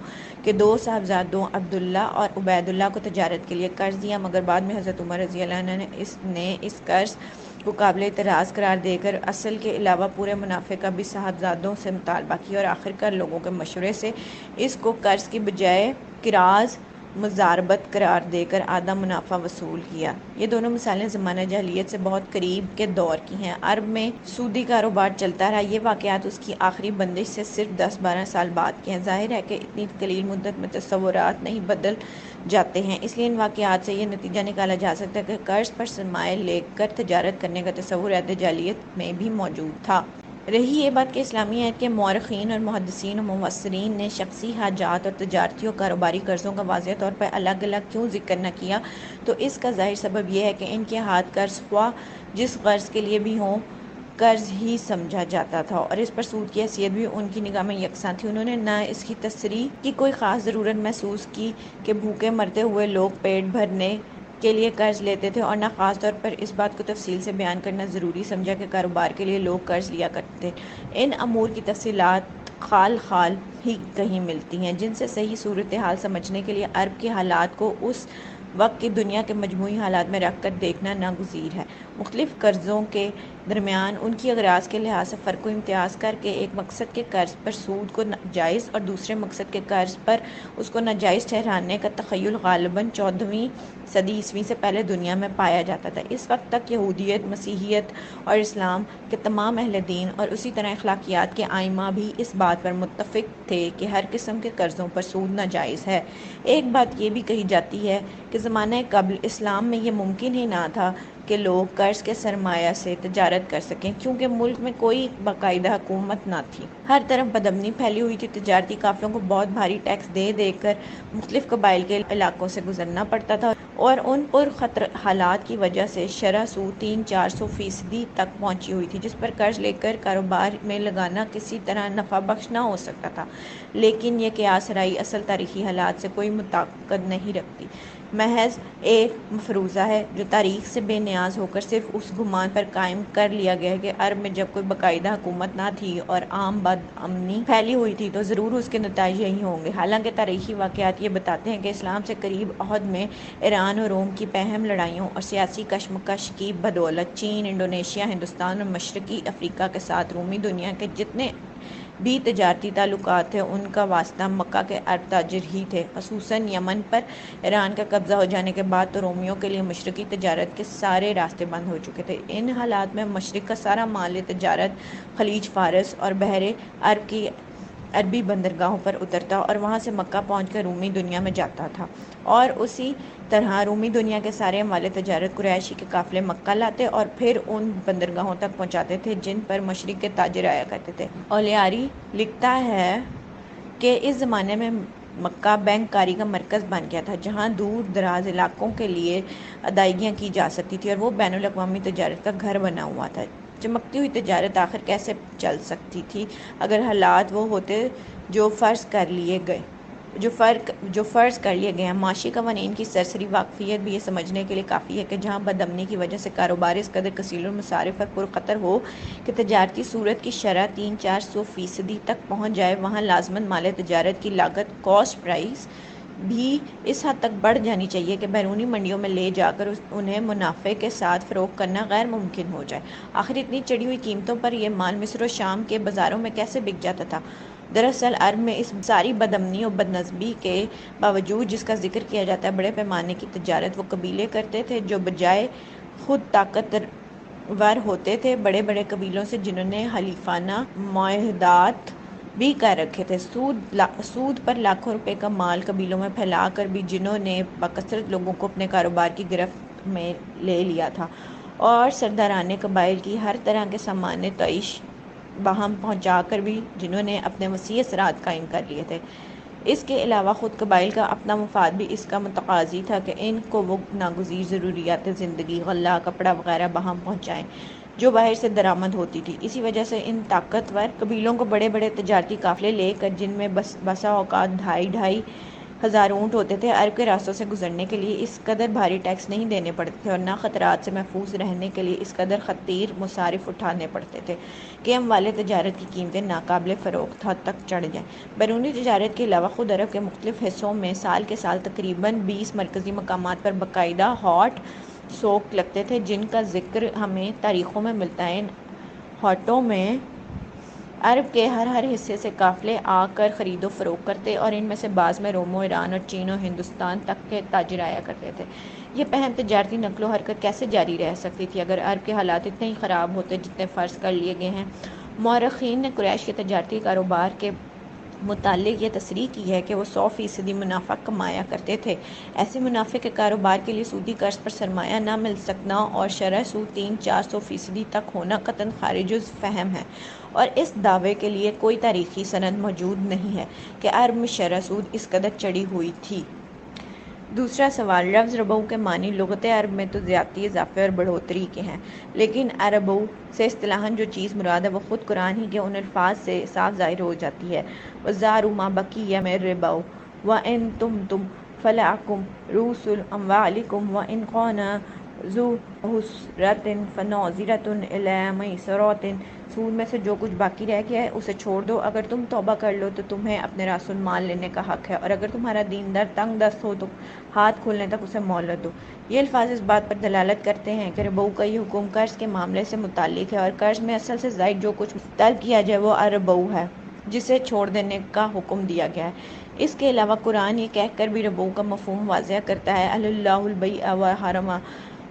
کے 2 صاحبزادوں عبداللہ اور عبید اللہ کو تجارت کے لیے قرض دیا، مگر بعد میں حضرت عمر رضی اللہ عنہ نے اس قرض کو قابل اعتراض قرار دے کر اصل کے علاوہ پورے منافع کا بھی صاحبزادوں سے مطالبہ کیا اور آخرکار لوگوں کے مشورے سے اس کو قرض کی بجائے قراض مزاربت قرار دے کر آدھا منافع وصول کیا۔ یہ دونوں مثالیں زمانہ جاہلیت سے بہت قریب کے دور کی ہیں۔ عرب میں سودی کاروبار چلتا رہا۔ یہ واقعات اس کی آخری بندش سے صرف 10-12 سال بعد کے ہیں۔ ظاہر ہے کہ اتنی قلیل مدت میں تصورات نہیں بدل جاتے ہیں، اس لیے ان واقعات سے یہ نتیجہ نکالا جا سکتا ہے کہ قرض پر سرمایہ لے کر تجارت کرنے کا تصور عہد جاہلیت میں بھی موجود تھا۔ رہی یہ بات کہ اسلامی عہد کے مورخین اور محدثین اور مفسرین نے شخصی حاجات اور تجارتی اور کاروباری قرضوں کا واضح طور پر الگ الگ کیوں ذکر نہ کیا، تو اس کا ظاہر سبب یہ ہے کہ ان کے ہاتھ قرض خواہ جس غرض کے لیے بھی ہوں قرض ہی سمجھا جاتا تھا اور اس پر سود کی حیثیت بھی ان کی نگاہ میں یکساں تھی۔ انہوں نے نہ اس کی تصریح کی کوئی خاص ضرورت محسوس کی کہ بھوکے مرتے ہوئے لوگ پیٹ بھرنے کے لیے قرض لیتے تھے، اور نہ خاص طور پر اس بات کو تفصیل سے بیان کرنا ضروری سمجھا کہ کاروبار کے لیے لوگ قرض لیا کرتے تھے۔ ان امور کی تفصیلات خال خال ہی کہیں ملتی ہیں، جن سے صحیح صورتحال سمجھنے کے لیے عرب کے حالات کو اس وقت کی دنیا کے مجموعی حالات میں رکھ کر دیکھنا ناگزیر ہے۔ مختلف قرضوں کے درمیان ان کی اغراض کے لحاظ سے فرق و امتیاز کر کے ایک مقصد کے قرض پر سود کو جائز اور دوسرے مقصد کے قرض پر اس کو ناجائز ٹھہرانے کا تخیل غالباً 14ویں صدی عیسوی سے پہلے دنیا میں پایا جاتا تھا۔ اس وقت تک یہودیت، مسیحیت اور اسلام کے تمام اہل دین اور اسی طرح اخلاقیات کے ائمہ بھی اس بات پر متفق تھے کہ ہر قسم کے قرضوں پر سود ناجائز ہے۔ ایک بات یہ بھی کہی جاتی ہے کہ زمانہ قبل اسلام میں یہ ممکن ہی نہ تھا کہ لوگ قرض کے سرمایہ سے تجارت کر سکیں، کیونکہ ملک میں کوئی باقاعدہ حکومت نہ تھی۔ ہر طرف بدامنی پھیلی ہوئی تھی۔ تجارتی قافلوں کو بہت بھاری ٹیکس دے دے کر مختلف قبائل کے علاقوں سے گزرنا پڑتا تھا اور ان پرخطر حالات کی وجہ سے شرح سود 300-400% تک پہنچی ہوئی تھی، جس پر قرض لے کر کاروبار میں لگانا کسی طرح نفع بخش نہ ہو سکتا تھا۔ لیکن یہ قیاس رائے اصل تاریخی حالات سے کوئی مطابقت نہیں رکھتی، محض ایک مفروضہ ہے جو تاریخ سے بے نیاز ہو کر صرف اس گمان پر قائم کر لیا گیا ہے کہ عرب میں جب کوئی باقاعدہ حکومت نہ تھی اور عام بدامنی پھیلی ہوئی تھی تو ضرور اس کے نتائج یہی ہوں گے۔ حالانکہ تاریخی واقعات یہ بتاتے ہیں کہ اسلام سے قریب عہد میں ایران اور روم کی باہم لڑائیوں اور سیاسی کشمکش کی بدولت چین، انڈونیشیا، ہندوستان اور مشرقی افریقہ کے ساتھ رومی دنیا کے جتنے بھی تجارتی تعلقات تھے ان کا واسطہ مکہ کے عرب تاجر ہی تھے۔ خصوصاً یمن پر ایران کا قبضہ ہو جانے کے بعد تو رومیوں کے لیے مشرقی تجارت کے سارے راستے بند ہو چکے تھے۔ ان حالات میں مشرق کا سارا مال تجارت خلیج فارس اور بحر عرب کی عربی بندرگاہوں پر اترتا اور وہاں سے مکہ پہنچ کر رومی دنیا میں جاتا تھا، اور اسی طرح رومی دنیا کے سارے مال تجارت قریشی کے قافلے مکہ لاتے اور پھر ان بندرگاہوں تک پہنچاتے تھے جن پر مشرق کے تاجر آیا کرتے تھے۔ اولیاری لکھتا ہے کہ اس زمانے میں مکہ بینک کاری کا مرکز بن گیا تھا، جہاں دور دراز علاقوں کے لیے ادائیگیاں کی جا سکتی تھیں، اور وہ بین الاقوامی تجارت کا گھر بنا ہوا تھا۔ چمکتی ہوئی تجارت آخر کیسے چل سکتی تھی اگر حالات وہ ہوتے جو فرض کر لیے گئے ہیں۔ معاشی قوانین کی سرسری واقفیت بھی یہ سمجھنے کے لیے کافی ہے کہ جہاں بدامنی کی وجہ سے کاروبار اس قدر کثیر المصارف اور پرخطر ہو کہ تجارتی صورت کی شرح 300-400% تک پہنچ جائے، وہاں لازماً مال تجارت کی لاگت کاسٹ پرائس بھی اس حد تک بڑھ جانی چاہیے کہ بیرونی منڈیوں میں لے جا کر انہیں منافع کے ساتھ فروخت کرنا غیر ممکن ہو جائے۔ آخر اتنی چڑھی ہوئی قیمتوں پر یہ مال مصر و شام کے بازاروں میں کیسے بک جاتا تھا؟ دراصل عرب میں اس ساری بدامنی اور بدنظمی کے باوجود جس کا ذکر کیا جاتا ہے، بڑے پیمانے کی تجارت وہ قبیلے کرتے تھے جو بجائے خود طاقتور ہوتے تھے بڑے بڑے قبیلوں سے، جنہوں نے حلیفانہ معاہدات بھی کر رکھے تھے۔ سود پر لاکھوں روپے کا مال قبیلوں میں پھیلا کر بھی جنہوں نے بکثرت لوگوں کو اپنے کاروبار کی گرفت میں لے لیا تھا، اور سرداران قبائل کی ہر طرح کے سامان تعیش باہم پہنچا کر بھی جنہوں نے اپنے وسیع اثرات قائم کر لیے تھے۔ اس کے علاوہ خود قبائل کا اپنا مفاد بھی اس کا متقاضی تھا کہ ان کو وہ ناگزیر ضروریات زندگی، غلہ، کپڑا وغیرہ باہم پہنچائیں جو باہر سے درآمد ہوتی تھی۔ اسی وجہ سے ان طاقتور قبیلوں کو بڑے بڑے تجارتی قافلے لے کر، جن میں بسا اوقات 2,500 اونٹ ہوتے تھے، عرب کے راستوں سے گزرنے کے لیے اس قدر بھاری ٹیکس نہیں دینے پڑتے تھے، اور نہ خطرات سے محفوظ رہنے کے لیے اس قدر خطیر مصارف اٹھانے پڑتے تھے کہ اموال تجارت کی قیمتیں ناقابل فروخت حد تک چڑھ جائیں۔ بیرونی تجارت کے علاوہ خود عرب کے مختلف حصوں میں سال کے سال تقریباً 20 مرکزی مقامات پر باقاعدہ ہاٹ سوک لگتے تھے، جن کا ذکر ہمیں تاریخوں میں ملتا ہے۔ ان ہاٹوں میں عرب کے ہر حصے سے قافلے آ کر خرید و فروخت کرتے اور ان میں سے بعض میں روم و ایران اور چین و ہندوستان تک کے تاجر آیا کرتے تھے۔ یہ پہم تجارتی نقل و حرکت کیسے جاری رہ سکتی تھی اگر عرب کے حالات اتنے ہی خراب ہوتے جتنے فرض کر لیے گئے ہیں؟ مورخین نے قریش کے تجارتی کاروبار کے متعلق یہ تصریح کی ہے کہ وہ 100% منافع کمایا کرتے تھے۔ ایسے منافع کے کاروبار کے لیے سودی قرض پر سرمایہ نہ مل سکنا اور شرح سود 300-400% تک ہونا قطعاً خارج الفہم ہے، اور اس دعوے کے لیے کوئی تاریخی سند موجود نہیں ہے کہ عرب میں شرح سود اس قدر چڑھی ہوئی تھی۔ دوسرا سوال، لفظ ربو کے معنی لغت عرب میں تو زیادتی، اضافے اور بڑھوتری کے ہیں، لیکن اربو سے اصطلاحاً جو چیز مراد ہے وہ خود قرآن ہی کے ان الفاظ سے صاف ظاہر ہو جاتی ہے۔ وَذَرُوا مَا بَقِیَ مِن الرِّبَا وَإِن تُبْتُمْ فَلَکُمْ رُءُوسُ أَمْوَالِکُم وَإِن کَانَ ذُو عُسْرَةٍ فَنَظِرَةٌ إِلیٰ مَیسَرَةٍ، سود میں سے جو کچھ باقی رہ گیا ہے اسے چھوڑ دو، اگر تم توبہ کر لو تو تمہیں اپنے راس المال لینے کا حق ہے، اور اگر تمہارا دیندار تنگ دست ہو تو ہاتھ کھولنے تک اسے مہلت دو۔ یہ الفاظ اس بات پر دلالت کرتے ہیں کہ ربو کا یہ حکم قرض کے معاملے سے متعلق ہے، اور قرض میں اصل سے زائد جو کچھ طلب کیا جائے وہ اربو ہے جسے چھوڑ دینے کا حکم دیا گیا ہے۔ اس کے علاوہ قرآن یہ کہہ کر بھی ربو کا مفہوم واضح کرتا ہے، احل اللہ البیع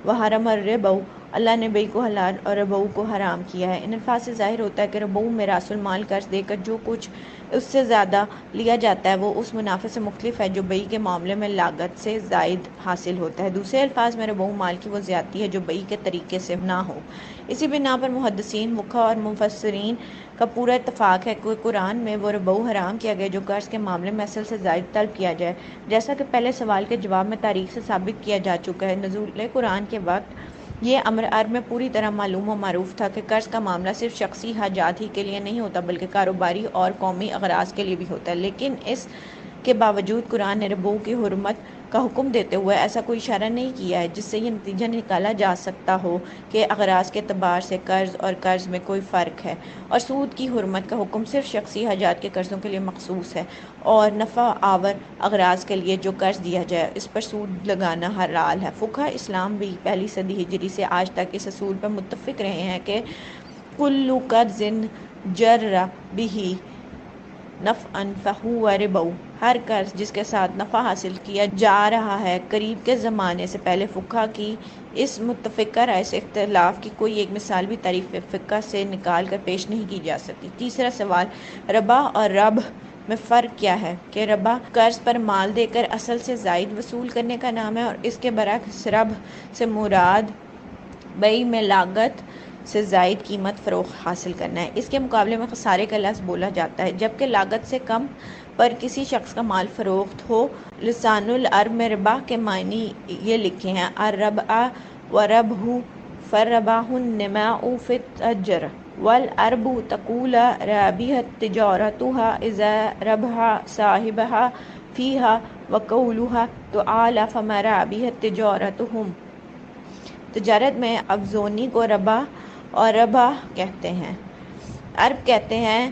وحرم الربا، اللہ نے بیع کو حلال اور ربو کو حرام کیا ہے۔ ان الفاظ سے ظاہر ہوتا ہے کہ ربو میں راس المال قرض دے کر جو کچھ اس سے زیادہ لیا جاتا ہے وہ اس منافع سے مختلف ہے جو بیع کے معاملے میں لاگت سے زائد حاصل ہوتا ہے۔ دوسرے الفاظ میں ربو مال کی وہ زیادتی ہے جو بیع کے طریقے سے نہ ہو۔ اسی بنا پر محدثین، فقہاء اور مفسرین کا پورا اتفاق ہے کہ قرآن میں وہ ربو حرام کیا گیا جو قرض کے معاملے میں اصل سے زائد طلب کیا جائے، جیسا کہ پہلے سوال کے جواب میں تاریخ سے ثابت کیا جا چکا ہے۔ نزول قرآن کے وقت یہ امر عرب میں پوری طرح معلوم و معروف تھا کہ قرض کا معاملہ صرف شخصی حاجات ہی کے لیے نہیں ہوتا بلکہ کاروباری اور قومی اغراض کے لیے بھی ہوتا ہے، لیکن اس کے باوجود قرآن نے ربو کی حرمت کا حکم دیتے ہوئے ایسا کوئی اشارہ نہیں کیا ہے جس سے یہ نتیجہ نکالا جا سکتا ہو کہ اغراض کے اعتبار سے قرض اور قرض میں کوئی فرق ہے، اور سود کی حرمت کا حکم صرف شخصی حاجات کے قرضوں کے لیے مخصوص ہے، اور نفع آور اغراض کے لیے جو قرض دیا جائے اس پر سود لگانا حلال ہے۔ فقہاء اسلام بھی پہلی صدی ہجری سے آج تک اس اصول پر متفق رہے ہیں کہ کل قرض جر بہ نفعا فہو ربو، ہر قرض جس کے ساتھ نفع حاصل کیا جا رہا ہے۔ قریب کے زمانے سے پہلے فقہاء کی اس متفقہ رائے سے اختلاف کی کوئی ایک مثال بھی تاریخ فقہ سے نکال کر پیش نہیں کی جا سکتی۔ تیسرا سوال، ربا اور ربح میں فرق کیا ہے؟ کہ ربا قرض پر مال دے کر اصل سے زائد وصول کرنے کا نام ہے، اور اس کے برعکس ربح سے مراد بیع میں لاگت سے زائد قیمت فروخت حاصل کرنا ہے۔ اس کے مقابلے میں خسارے کا لفظ بولا جاتا ہے جبکہ لاگت سے کم پر کسی شخص کا مال فروخت ہو۔ لسان العرب میں ربا کے معنی یہ لکھے ہیں، الربح والربح فالربح النماء فی التجارة، والعرب تقول ربحت تجارتها اذا ربح صاحبها فيها، وقولها تعالى فما ربحت تجارتهم۔ تجارت میں افزونی کو ربا اور ربح کہتے ہیں۔ عرب کہتے ہیں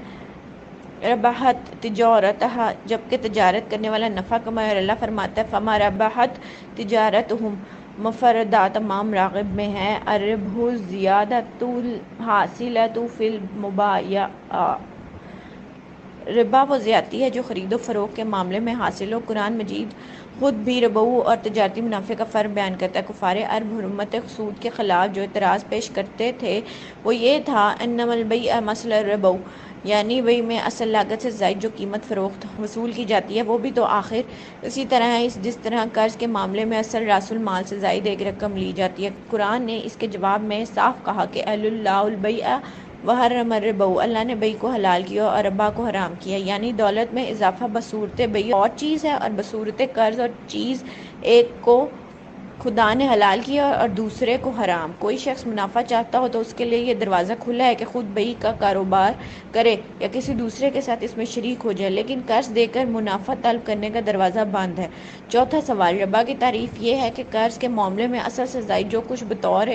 ربحت تجارتہا، جبکہ تجارت کرنے والا نفع کمائے، اور اللہ فرماتا ہے فما ربحت تجارتہم۔ مفردات تمام راغب میں ہے، الربح الزیادۃ الحاصلۃ فی المبایعہ، ربا وہ زیادتی ہے جو خرید و فروخت کے معاملے میں حاصل ہو۔ قرآن مجید خود بھی ربو اور تجارتی منافع کا فرق بیان کرتا ہے۔ کفار عرب حرمت سود کے خلاف جو اعتراض پیش کرتے تھے وہ یہ تھا، انما البیع مثل الربا، یعنی بیع میں اصل لاگت سے زائد جو قیمت فروخت وصول کی جاتی ہے وہ بھی تو آخر اسی طرح ہے جس طرح قرض کے معاملے میں اصل راس المال سے زائد ایک رقم لی جاتی ہے۔ قرآن نے اس کے جواب میں صاف کہا کہ احل اللہ البیع وحرم الربا، اللہ نے بیع کو حلال کیا اور ربا کو حرام کیا، یعنی دولت میں اضافہ بصورت بیع اور چیز ہے، اور بصورت قرض اور چیز ایک کو خدا نے حلال کیا اور دوسرے کو حرام۔ کوئی شخص منافع چاہتا ہو تو اس کے لیے یہ دروازہ کھلا ہے کہ خود بیع کا کاروبار کرے یا کسی دوسرے کے ساتھ اس میں شریک ہو جائے، لیکن قرض دے کر منافع طلب کرنے کا دروازہ بند ہے۔ چوتھا سوال، ربا کی تعریف یہ ہے کہ قرض کے معاملے میں اصل سے زائد جو کچھ بطور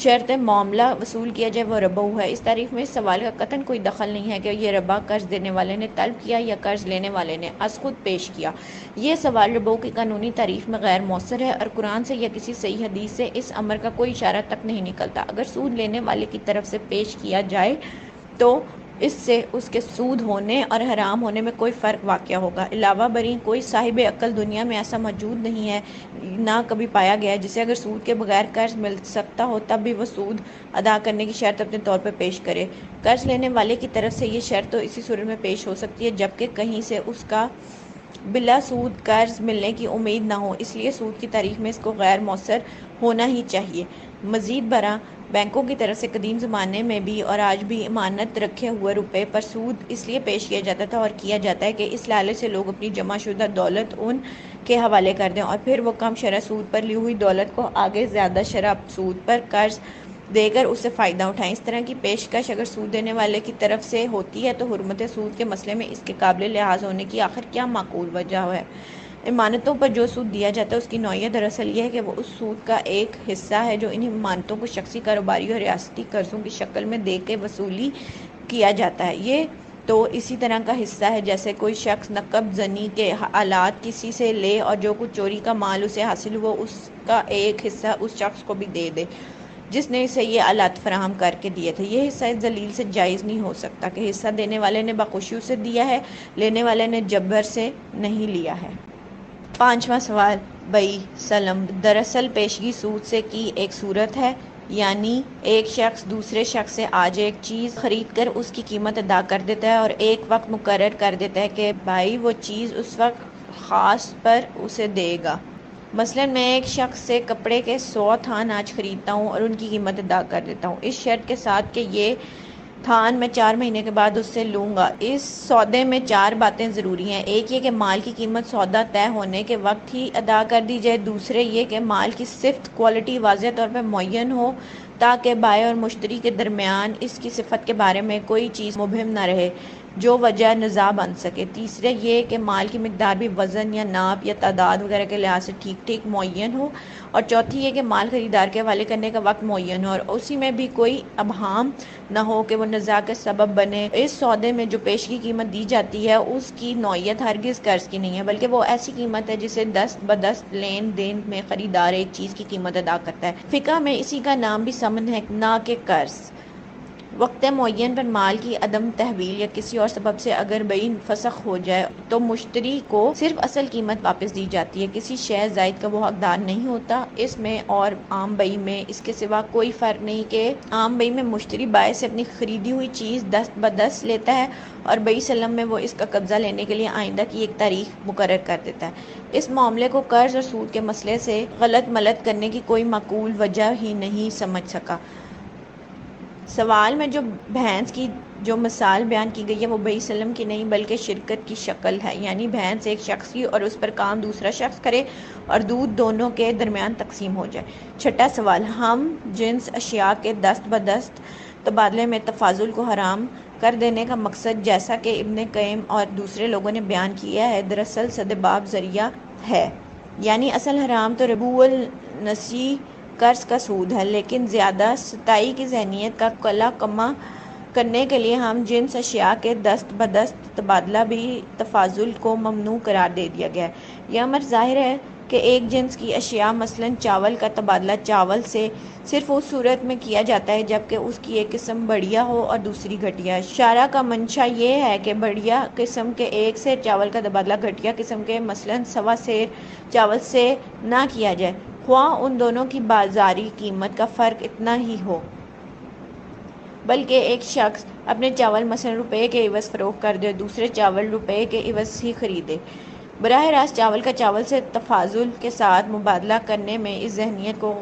شرط معاملہ وصول کیا جائے وہ ربا ہے۔ اس تعریف میں اس سوال کا قطعاً کوئی دخل نہیں ہے کہ یہ ربا قرض دینے والے نے طلب کیا یا قرض لینے والے نے از خود پیش کیا۔ یہ سوال ربا کی قانونی تعریف میں غیر مؤثر ہے، اور قرآن سے یا کسی صحیح حدیث سے اس امر کا کوئی اشارہ تک نہیں نکلتا۔ اگر سود لینے والے کی طرف سے پیش کیا جائے تو اس سے اس کے سود ہونے اور حرام ہونے میں کوئی فرق واقع ہوگا۔ علاوہ بریں کوئی صاحب عقل دنیا میں ایسا موجود نہیں ہے، نہ کبھی پایا گیا ہے، جسے اگر سود کے بغیر قرض مل سکتا ہو تب بھی وہ سود ادا کرنے کی شرط اپنے طور پر پیش کرے۔ قرض لینے والے کی طرف سے یہ شرط تو اسی صورت میں پیش ہو سکتی ہے جبکہ کہیں سے اس کا بلا سود قرض ملنے کی امید نہ ہو، اس لیے سود کی تاریخ میں اس کو غیر مؤثر ہونا ہی چاہیے۔ مزید برآں بینکوں کی طرف سے قدیم زمانے میں بھی اور آج بھی امانت رکھے ہوئے روپے پر سود اس لیے پیش کیا جاتا تھا اور کیا جاتا ہے کہ اس لالچ سے لوگ اپنی جمع شدہ دولت ان کے حوالے کر دیں اور پھر وہ کم شرح سود پر لی ہوئی دولت کو آگے زیادہ شرح سود پر قرض دے کر اس سے فائدہ اٹھائیں۔ اس طرح کی پیشکش اگر سود دینے والے کی طرف سے ہوتی ہے تو حرمت سود کے مسئلے میں اس کے قابل لحاظ ہونے کی آخر کیا معقول وجہ ہے؟ امانتوں پر جو سود دیا جاتا ہے اس کی نوعیت دراصل یہ ہے کہ وہ اس سود کا ایک حصہ ہے جو انہی امانتوں کو شخصی، کاروباری اور ریاستی قرضوں کی شکل میں دے کے وصولی کیا جاتا ہے۔ یہ تو اسی طرح کا حصہ ہے جیسے کوئی شخص نقب زنی کے آلات کسی سے لے اور جو کچھ چوری کا مال اسے حاصل ہوا اس کا ایک حصہ اس شخص کو بھی دے دے جس نے اسے یہ آلات فراہم کر کے دیے تھے۔ یہ حصہ اس دلیل سے جائز نہیں ہو سکتا کہ حصہ دینے والے نے بخوشی اسے دیا ہے، لینے والے نے جبر سے نہیں لیا ہے۔ پانچواں سوال، بیع سلم دراصل پیشگی سود سے کی ایک صورت ہے، یعنی ایک شخص دوسرے شخص سے آج ایک چیز خرید کر اس کی قیمت ادا کر دیتا ہے اور ایک وقت مقرر کر دیتا ہے کہ بھائی وہ چیز اس وقت خاص پر اسے دے گا۔ مثلاً میں ایک شخص سے کپڑے کے 100 تھان آج خریدتا ہوں اور ان کی قیمت ادا کر دیتا ہوں، اس شرط کے ساتھ کہ یہ تھان میں 4 مہینے کے بعد اس سے لوں گا۔ اس سودے میں 4 باتیں ضروری ہیں۔ ایک یہ کہ مال کی قیمت سودا طے ہونے کے وقت ہی ادا کر دی جائے، دوسرے یہ کہ مال کی صفت، کوالٹی واضح طور پر معین ہو تاکہ بائع اور مشتری کے درمیان اس کی صفت کے بارے میں کوئی چیز مبہم نہ رہے جو وجہ نزاع بن سکے، تیسرے یہ کہ مال کی مقدار بھی وزن یا ناپ یا تعداد وغیرہ کے لحاظ سے ٹھیک ٹھیک معین ہو، اور چوتھی یہ کہ مال خریدار کے حوالے کرنے کا وقت معین ہو اور اسی میں بھی کوئی ابہام نہ ہو کہ وہ نزاع کا سبب بنے۔ اس سودے میں جو پیشگی قیمت دی جاتی ہے اس کی نوعیت ہرگز قرض کی نہیں ہے بلکہ وہ ایسی قیمت ہے جسے دست بدست لین دین میں خریدار ایک چیز کی قیمت ادا کرتا ہے۔ فقہ میں اسی کا نام بھی ثمن ہے، نہ کہ قرض۔ وقت معین پر مال کی عدم تحویل یا کسی اور سبب سے اگر بیع فسخ ہو جائے تو مشتری کو صرف اصل قیمت واپس دی جاتی ہے، کسی شے زائد کا وہ حقدار نہیں ہوتا۔ اس میں اور عام بیع میں اس کے سوا کوئی فرق نہیں کہ عام بیع میں مشتری بائع سے اپنی خریدی ہوئی چیز دست بدست لیتا ہے اور بیع سلم میں وہ اس کا قبضہ لینے کے لیے آئندہ کی ایک تاریخ مقرر کر دیتا ہے۔ اس معاملے کو قرض اور سود کے مسئلے سے غلط ملت کرنے کی کوئی معقول وجہ ہی نہیں سمجھ سکا۔ سوال میں جو بھینس کی جو مثال بیان کی گئی ہے وہ بیع سلم کی نہیں بلکہ شرکت کی شکل ہے، یعنی بھینس ایک شخص کی اور اس پر کام دوسرا شخص کرے اور دودھ دونوں کے درمیان تقسیم ہو جائے۔ چھٹا سوال، ہم جنس اشیاء کے دست بدست تبادلے میں تفاضل کو حرام کر دینے کا مقصد جیسا کہ ابن قیم اور دوسرے لوگوں نے بیان کیا ہے دراصل سدباب ذریعہ ہے، یعنی اصل حرام تو ربو النسی قرض کا سود ہے، لیکن زیادہ ستائی کی ذہنیت کا کلا کما کرنے کے لیے ہم جنس اشیاء کے دست بدست تبادلہ بھی تفاضل کو ممنوع قرار دے دیا گیا ہے۔ یہ امر ظاہر ہے کہ ایک جنس کی اشیاء مثلاً چاول کا تبادلہ چاول سے صرف اس صورت میں کیا جاتا ہے جبکہ اس کی ایک قسم بڑھیا ہو اور دوسری گھٹیا۔ شارع کا منشا یہ ہے کہ بڑھیا قسم کے ایک سیر چاول کا تبادلہ گھٹیا قسم کے مثلاً 1.25 سیر چاول سے نہ کیا جائے، خواہ ان دونوں کی بازاری قیمت کا فرق اتنا ہی ہو، بلکہ ایک شخص اپنے چاول مثلاً روپے کے عوض فروخت کر دے، دوسرے چاول روپے کے عوض ہی خریدے۔ براہ راست چاول کا چاول سے تفاضل کے ساتھ مبادلہ کرنے میں اس ذہنیت کو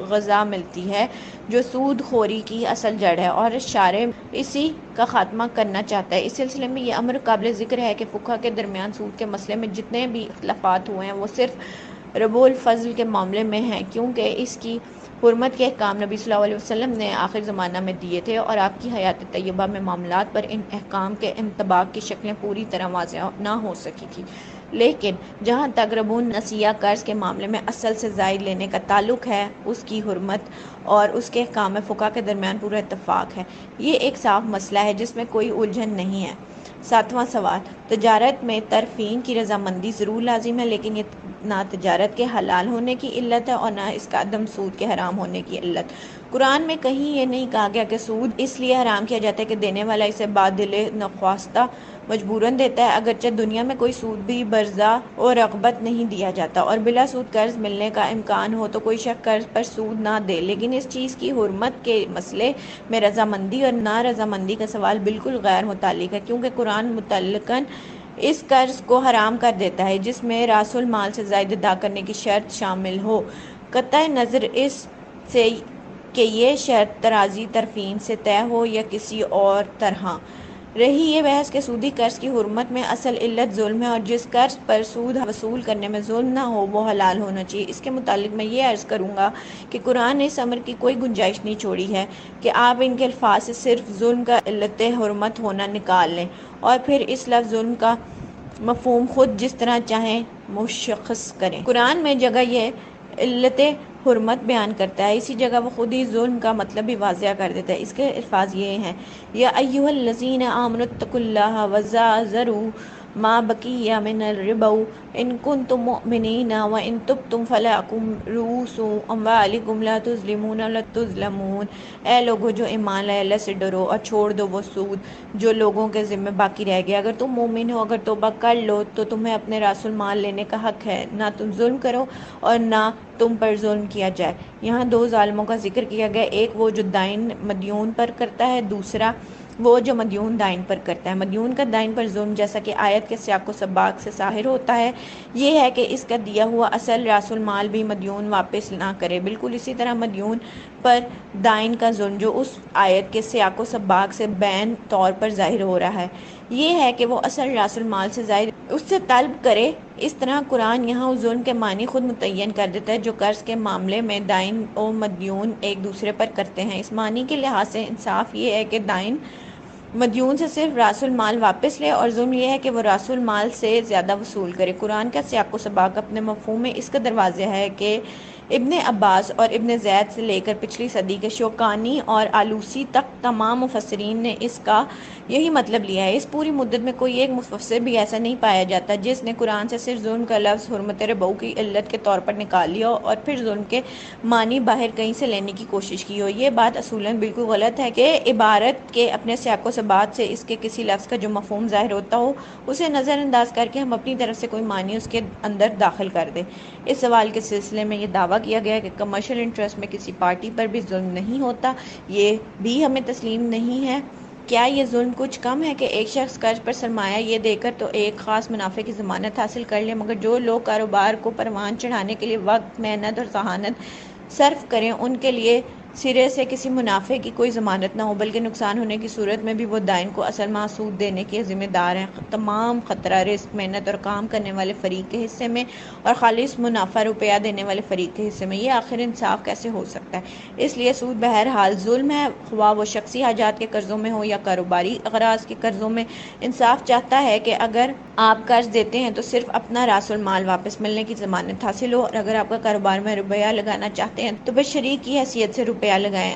غذا ملتی ہے جو سود خوری کی اصل جڑ ہے اور شارع اسی کا خاتمہ کرنا چاہتا ہے۔ اس سلسلے میں یہ امر قابل ذکر ہے کہ فقہا کے درمیان سود کے مسئلے میں جتنے بھی اختلافات ہوئے ہیں وہ صرف ربو الفضل کے معاملے میں ہیں، کیونکہ اس کی حرمت کے احکام نبی صلی اللہ علیہ وسلم نے آخر زمانہ میں دیے تھے اور آپ کی حیات طیبہ میں معاملات پر ان احکام کے انطباق کی شکلیں پوری طرح واضح نہ ہو سکی تھی۔ لیکن جہاں تک ربو النسیہ قرض کے معاملے میں اصل سے زائد لینے کا تعلق ہے، اس کی حرمت اور اس کے احکام میں فقہا کے درمیان پورا اتفاق ہے۔ یہ ایک صاف مسئلہ ہے جس میں کوئی الجھن نہیں ہے۔ 7واں سوال، تجارت میں ترفین کی رضامندی ضرور لازم ہے، لیکن یہ نہ تجارت کے حلال ہونے کی علت ہے اور نہ اس کا عدم سود کے حرام ہونے کی علت۔ قرآن میں کہیں یہ نہیں کہا گیا کہ سود اس لیے حرام کیا جاتا ہے کہ دینے والا اسے بادل نخواستہ مجبوراً دیتا ہے، اگرچہ دنیا میں کوئی سود بھی برضا اور رغبت نہیں دیا جاتا، اور بلا سود قرض ملنے کا امکان ہو تو کوئی شخص قرض پر سود نہ دے، لیکن اس چیز کی حرمت کے مسئلے میں رضامندی اور نارضامندی کا سوال بالکل غیر متعلق ہے، کیونکہ قرآن مطلقاً اس قرض کو حرام کر دیتا ہے جس میں راس المال سے زائد ادا کرنے کی شرط شامل ہو، قطع نظر اس سے کہ یہ شرط تراضی ترفین سے طے ہو یا کسی اور طرح۔ رہی یہ بحث کہ سودی قرض کی حرمت میں اصل علت ظلم ہے اور جس قرض پر سود وصول کرنے میں ظلم نہ ہو وہ حلال ہونا چاہیے، اس کے متعلق میں یہ عرض کروں گا کہ قرآن نے اس امر کی کوئی گنجائش نہیں چھوڑی ہے کہ آپ ان کے الفاظ سے صرف ظلم کا علت حرمت ہونا نکال لیں اور پھر اس لفظ ظلم کا مفہوم خود جس طرح چاہیں مشخص کریں۔ قرآن میں جگہ یہ علت حرمت بیان کرتا ہے، اسی جگہ وہ خود ہی ظلم کا مطلب بھی واضح کر دیتا ہے۔ اس کے الفاظ یہ ہیں، یا ایھا الذین آمنوا اتقوا اللہ وذروا ما بقی من الربا ان کنتم مؤمنین وان تبتم فلکم رؤوس اموالکم لا تظلمون ولا تظلمون۔ اے لوگو جو ایمان لائے اللہ سے ڈرو اور چھوڑ دو وہ سود جو لوگوں کے ذمہ باقی رہ گیا، اگر تم مومن ہو، اگر توبہ کر لو تو تمہیں اپنے راس المال لینے کا حق ہے، نہ تم ظلم کرو اور نہ تم پر ظلم کیا جائے۔ یہاں دو ظالموں کا ذکر کیا گیا، ایک وہ جو دائن مدیون پر کرتا ہے، دوسرا وہ جو مدیون دائن پر کرتا ہے۔ مدیون کا دائن پر ظلم، جیسا کہ آیت کے سیاق و سباق سے ظاہر ہوتا ہے، یہ ہے کہ اس کا دیا ہوا اصل راس المال بھی مدیون واپس نہ کرے۔ بالکل اسی طرح مدیون پر دائن کا ظلم جو اس آیت کے سیاق و سباق سے بین طور پر ظاہر ہو رہا ہے، یہ ہے کہ وہ اصل راس المال سے زائد اس سے طلب کرے۔ اس طرح قرآن یہاں اس ظلم کے معنی خود متعین کر دیتا ہے جو قرض کے معاملے میں دائن و مدیون ایک دوسرے پر کرتے ہیں۔ اس معنی کے لحاظ سے انصاف یہ ہے کہ دائن مدیون سے صرف راس المال واپس لے اور ظلم یہ ہے کہ وہ راس المال سے زیادہ وصول کرے۔ قرآن کا سیاق و سباق اپنے مفہوم میں اس قدر واضح ہے کہ ابن عباس اور ابن زید سے لے کر پچھلی صدی کے شوکانی اور آلوسی تک تمام مفسرین نے اس کا یہی مطلب لیا ہے۔ اس پوری مدت میں کوئی ایک مفسر بھی ایسا نہیں پایا جاتا جس نے قرآن سے صرف ظلم کا لفظ حرمت ربو کی علت کے طور پر نکال لیا ہو اور پھر ظلم کے معنی باہر کہیں سے لینے کی کوشش کی ہو۔ یہ بات اصولاً بالکل غلط ہے کہ عبارت کے اپنے سیاق و سباق سے اس کے کسی لفظ کا جو مفہوم ظاہر ہوتا ہو اسے نظر انداز کر کے ہم اپنی طرف سے کوئی معنی اس کے اندر داخل کر دیں۔ اس سوال کے سلسلے میں یہ دعویٰ کیا گیا کہ کمرشل انٹرسٹ میں کسی پارٹی پر بھی ظلم نہیں ہوتا، یہ بھی ہمیں تسلیم نہیں ہے۔ کیا یہ ظلم کچھ کم ہے کہ ایک شخص قرض پر سرمایہ یہ دے کر تو ایک خاص منافع کی ضمانت حاصل کر لے، مگر جو لوگ کاروبار کو پروان چڑھانے کے لیے وقت، محنت اور ذہانت صرف کریں ان کے لیے سرے سے کسی منافع کی کوئی ضمانت نہ ہو، بلکہ نقصان ہونے کی صورت میں بھی وہ دائن کو اصل محسود دینے کے ذمہ دار ہیں، تمام خطرہ، رسک، محنت اور کام کرنے والے فریق کے حصے میں اور خالص منافع روپیہ دینے والے فریق کے حصے میں۔ یہ آخر انصاف کیسے ہو سکتا ہے؟ اس لیے سود بہرحال ظلم ہے، خواہ وہ شخصی حاجات کے قرضوں میں ہو یا کاروباری اغراض کے قرضوں میں۔ انصاف چاہتا ہے کہ اگر آپ قرض دیتے ہیں تو صرف اپنا راس المال واپس ملنے کی ضمانت حاصل ہو، اور اگر آپ کا کاروبار میں روپیہ لگانا چاہتے ہیں تو بس شریک کی حیثیت سے روپیہ لگائیں۔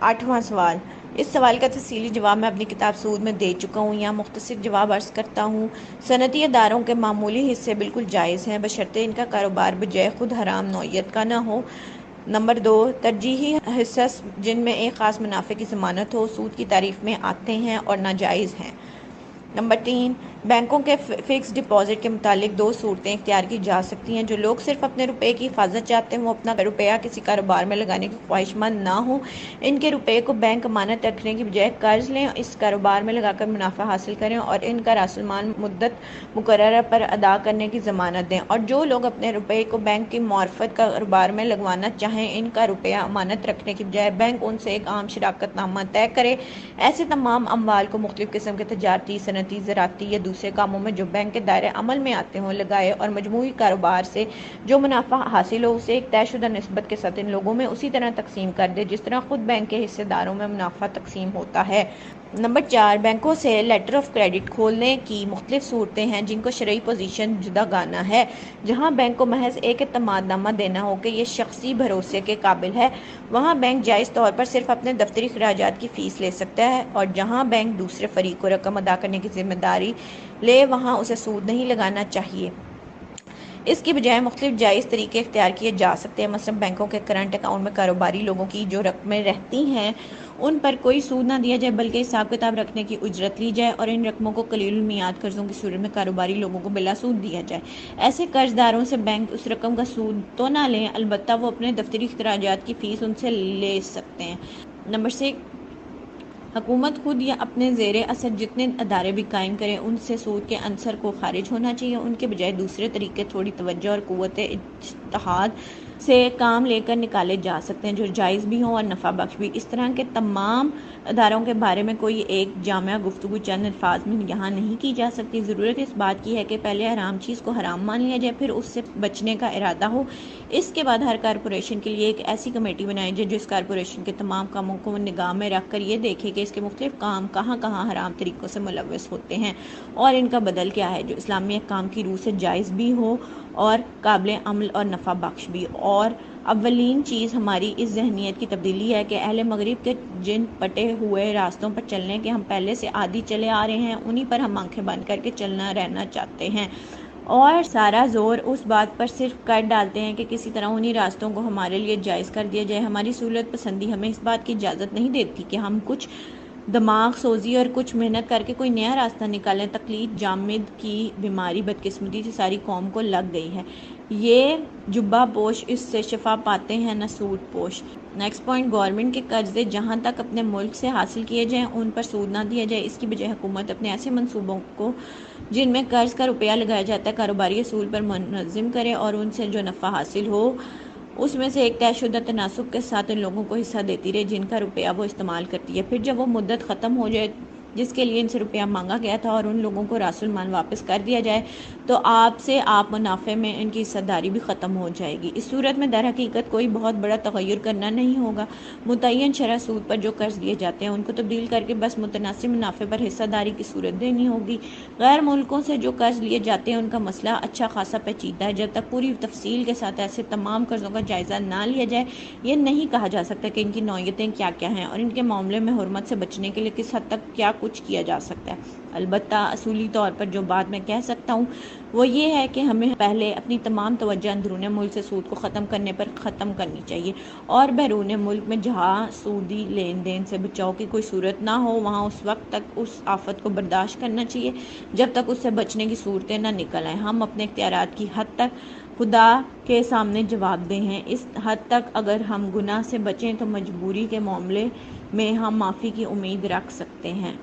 8واں سوال، اس سوال کا تفصیلی جواب میں اپنی کتاب سود میں دے چکا ہوں، یہاں مختصر جواب عرض کرتا ہوں۔ صنعتی اداروں کے معمولی حصے بالکل جائز ہیں بشرطے ان کا کاروبار بجائے خود حرام نوعیت کا نہ ہو۔ نمبر 2، ترجیحی حصص جن میں ایک خاص منافع کی ضمانت ہو سود کی تعریف میں آتے ہیں اور ناجائز ہیں۔ نمبر 3، بینکوں کے فکس ڈپازٹ کے متعلق 2 صورتیں اختیار کی جا سکتی ہیں۔ جو لوگ صرف اپنے روپے کی حفاظت چاہتے ہیں، وہ اپنا روپیہ کسی کاروبار میں لگانے کی خواہش مند نہ ہوں، ان کے روپے کو بینک امانت رکھنے کی بجائے قرض لیں، اس کاروبار میں لگا کر منافع حاصل کریں اور ان کا راس المال مدت مقررہ پر ادا کرنے کی ضمانت دیں، اور جو لوگ اپنے روپے کو بینک کی معرفت کاروبار میں لگوانا چاہیں، ان کا روپیہ امانت رکھنے کی بجائے بینک ان سے ایک عام شراکت نامہ طے کرے۔ ایسے تمام اموال کو مختلف قسم کے تجارتی، صنعتی، زراعتی یا دوسرے کاموں میں جو بینک کے دائرے عمل میں آتے ہوں لگائے، اور مجموعی کاروبار سے جو منافع حاصل ہو اسے ایک طے شدہ نسبت کے ساتھ ان لوگوں میں اسی طرح تقسیم کر دے جس طرح خود بینک کے حصے داروں میں منافع تقسیم ہوتا ہے۔ نمبر 4، بینکوں سے لیٹر آف کریڈٹ کھولنے کی مختلف صورتیں ہیں جن کو شرعی پوزیشن جدا گانا ہے۔ جہاں بینک کو محض ایک اعتماد نامہ دینا ہو کہ یہ شخصی بھروسے کے قابل ہے، وہاں بینک جائز طور پر صرف اپنے دفتری اخراجات کی فیس لے سکتا ہے، اور جہاں بینک دوسرے فریق کو رقم ادا کرنے کی ذمہ داری لے وہاں اسے سود نہیں لگانا چاہیے۔ اس کی بجائے مختلف جائز طریقے اختیار کیے جا سکتے ہیں، مثلا بینکوں کے کرنٹ اکاؤنٹ میں کاروباری لوگوں کی جو رقمیں رہتی ہیں ان پر کوئی سود نہ دیا جائے بلکہ حساب کتاب رکھنے کی اجرت لی جائے، اور ان رقموں کو قلیل المیعاد قرضوں کی صورت میں کاروباری لوگوں کو بلا سود دیا جائے۔ ایسے قرض داروں سے بینک اس رقم کا سود تو نہ لیں، البتہ وہ اپنے دفتری اخراجات کی فیس ان سے لے سکتے ہیں۔ نمبر 6، حکومت خود یا اپنے زیر اثر جتنے ادارے بھی قائم کرے ان سے سود کے عنصر کو خارج ہونا چاہیے۔ ان کے بجائے دوسرے طریقے تھوڑی توجہ اور قوت اجتہاد سے کام لے کر نکالے جا سکتے ہیں جو جائز بھی ہوں اور نفع بخش بھی۔ اس طرح کے تمام اداروں کے بارے میں کوئی ایک جامع گفتگو چند الفاظ میں یہاں نہیں کی جا سکتی۔ ضرورت اس بات کی ہے کہ پہلے حرام چیز کو حرام مان لیا جائے، پھر اس سے بچنے کا ارادہ ہو۔ اس کے بعد ہر کارپوریشن کے لیے ایک ایسی کمیٹی بنائی جائے جو اس کارپوریشن کے تمام کاموں کو نگاہ میں رکھ کر یہ دیکھے کہ اس کے مختلف کام کہاں کہاں حرام طریقوں سے ملوث ہوتے ہیں اور ان کا بدل کیا ہے جو اسلامی احکام کی روح سے جائز بھی ہو اور قابل عمل اور نفع بخش بھی۔ اور اولین چیز ہماری اس ذہنیت کی تبدیلی ہے کہ اہل مغرب کے جن پٹے ہوئے راستوں پر چلنے کے ہم پہلے سے عادی چلے آ رہے ہیں انہی پر ہم آنکھیں بند کر کے چلنا رہنا چاہتے ہیں، اور سارا زور اس بات پر صرف کر ڈالتے ہیں کہ کسی طرح انہی راستوں کو ہمارے لیے جائز کر دیا جائے۔ ہماری سہولت پسندی ہمیں اس بات کی اجازت نہیں دیتی کہ ہم کچھ دماغ سوزی اور کچھ محنت کر کے کوئی نیا راستہ نکالیں۔ تقلید جامد کی بیماری بدقسمتی سے ساری قوم کو لگ گئی ہے۔ یہ جبہ پوش اس سے شفا پاتے ہیں نہ سود پوش۔ نیکسٹ پوائنٹ، گورنمنٹ کے قرضے جہاں تک اپنے ملک سے حاصل کیے جائیں ان پر سود نہ دیا جائے۔ اس کی بجائے حکومت اپنے ایسے منصوبوں کو جن میں قرض کا روپیہ لگایا جاتا ہے کاروباری اصول پر منظم کرے اور ان سے جو نفع حاصل ہو اس میں سے ایک طے شدہ تناسب کے ساتھ ان لوگوں کو حصہ دیتی رہے جن کا روپیہ وہ استعمال کرتی ہے۔ پھر جب وہ مدت ختم ہو جائے جس کے لیے ان سے روپیہ مانگا گیا تھا اور ان لوگوں کو راس المال واپس کر دیا جائے تو آپ منافع میں ان کی حصہ داری بھی ختم ہو جائے گی۔ اس صورت میں در حقیقت کوئی بہت بڑا تغیر کرنا نہیں ہوگا۔ متعین شرح سود پر جو قرض لیے جاتے ہیں ان کو تبدیل کر کے بس متناسب منافع پر حصہ داری کی صورت دینی ہوگی۔ غیر ملکوں سے جو قرض لیے جاتے ہیں ان کا مسئلہ اچھا خاصا پیچیدہ ہے۔ جب تک پوری تفصیل کے ساتھ ایسے تمام قرضوں کا جائزہ نہ لیا جائے یہ نہیں کہا جا سکتا کہ ان کی نوعیتیں کیا کیا ہیں اور ان کے معاملے میں حرمت سے بچنے کے لیے کس حد تک کیا کچھ کیا جا سکتا ہے۔ البتہ اصولی طور پر جو بات میں کہہ سکتا ہوں وہ یہ ہے کہ ہمیں پہلے اپنی تمام توجہ اندرون ملک سے سود کو ختم کرنے پر ختم کرنی چاہیے، اور بیرون ملک میں جہاں سودی لین دین سے بچاؤ کی کوئی صورت نہ ہو وہاں اس وقت تک اس آفت کو برداشت کرنا چاہیے جب تک اس سے بچنے کی صورتیں نہ نکل آئیں۔ ہم اپنے اختیارات کی حد تک خدا کے سامنے جواب دہ ہیں۔ اس حد تک اگر ہم گناہ سے بچیں تو مجبوری کے معاملے میں ہم معافی کی امید رکھ سکتے ہیں۔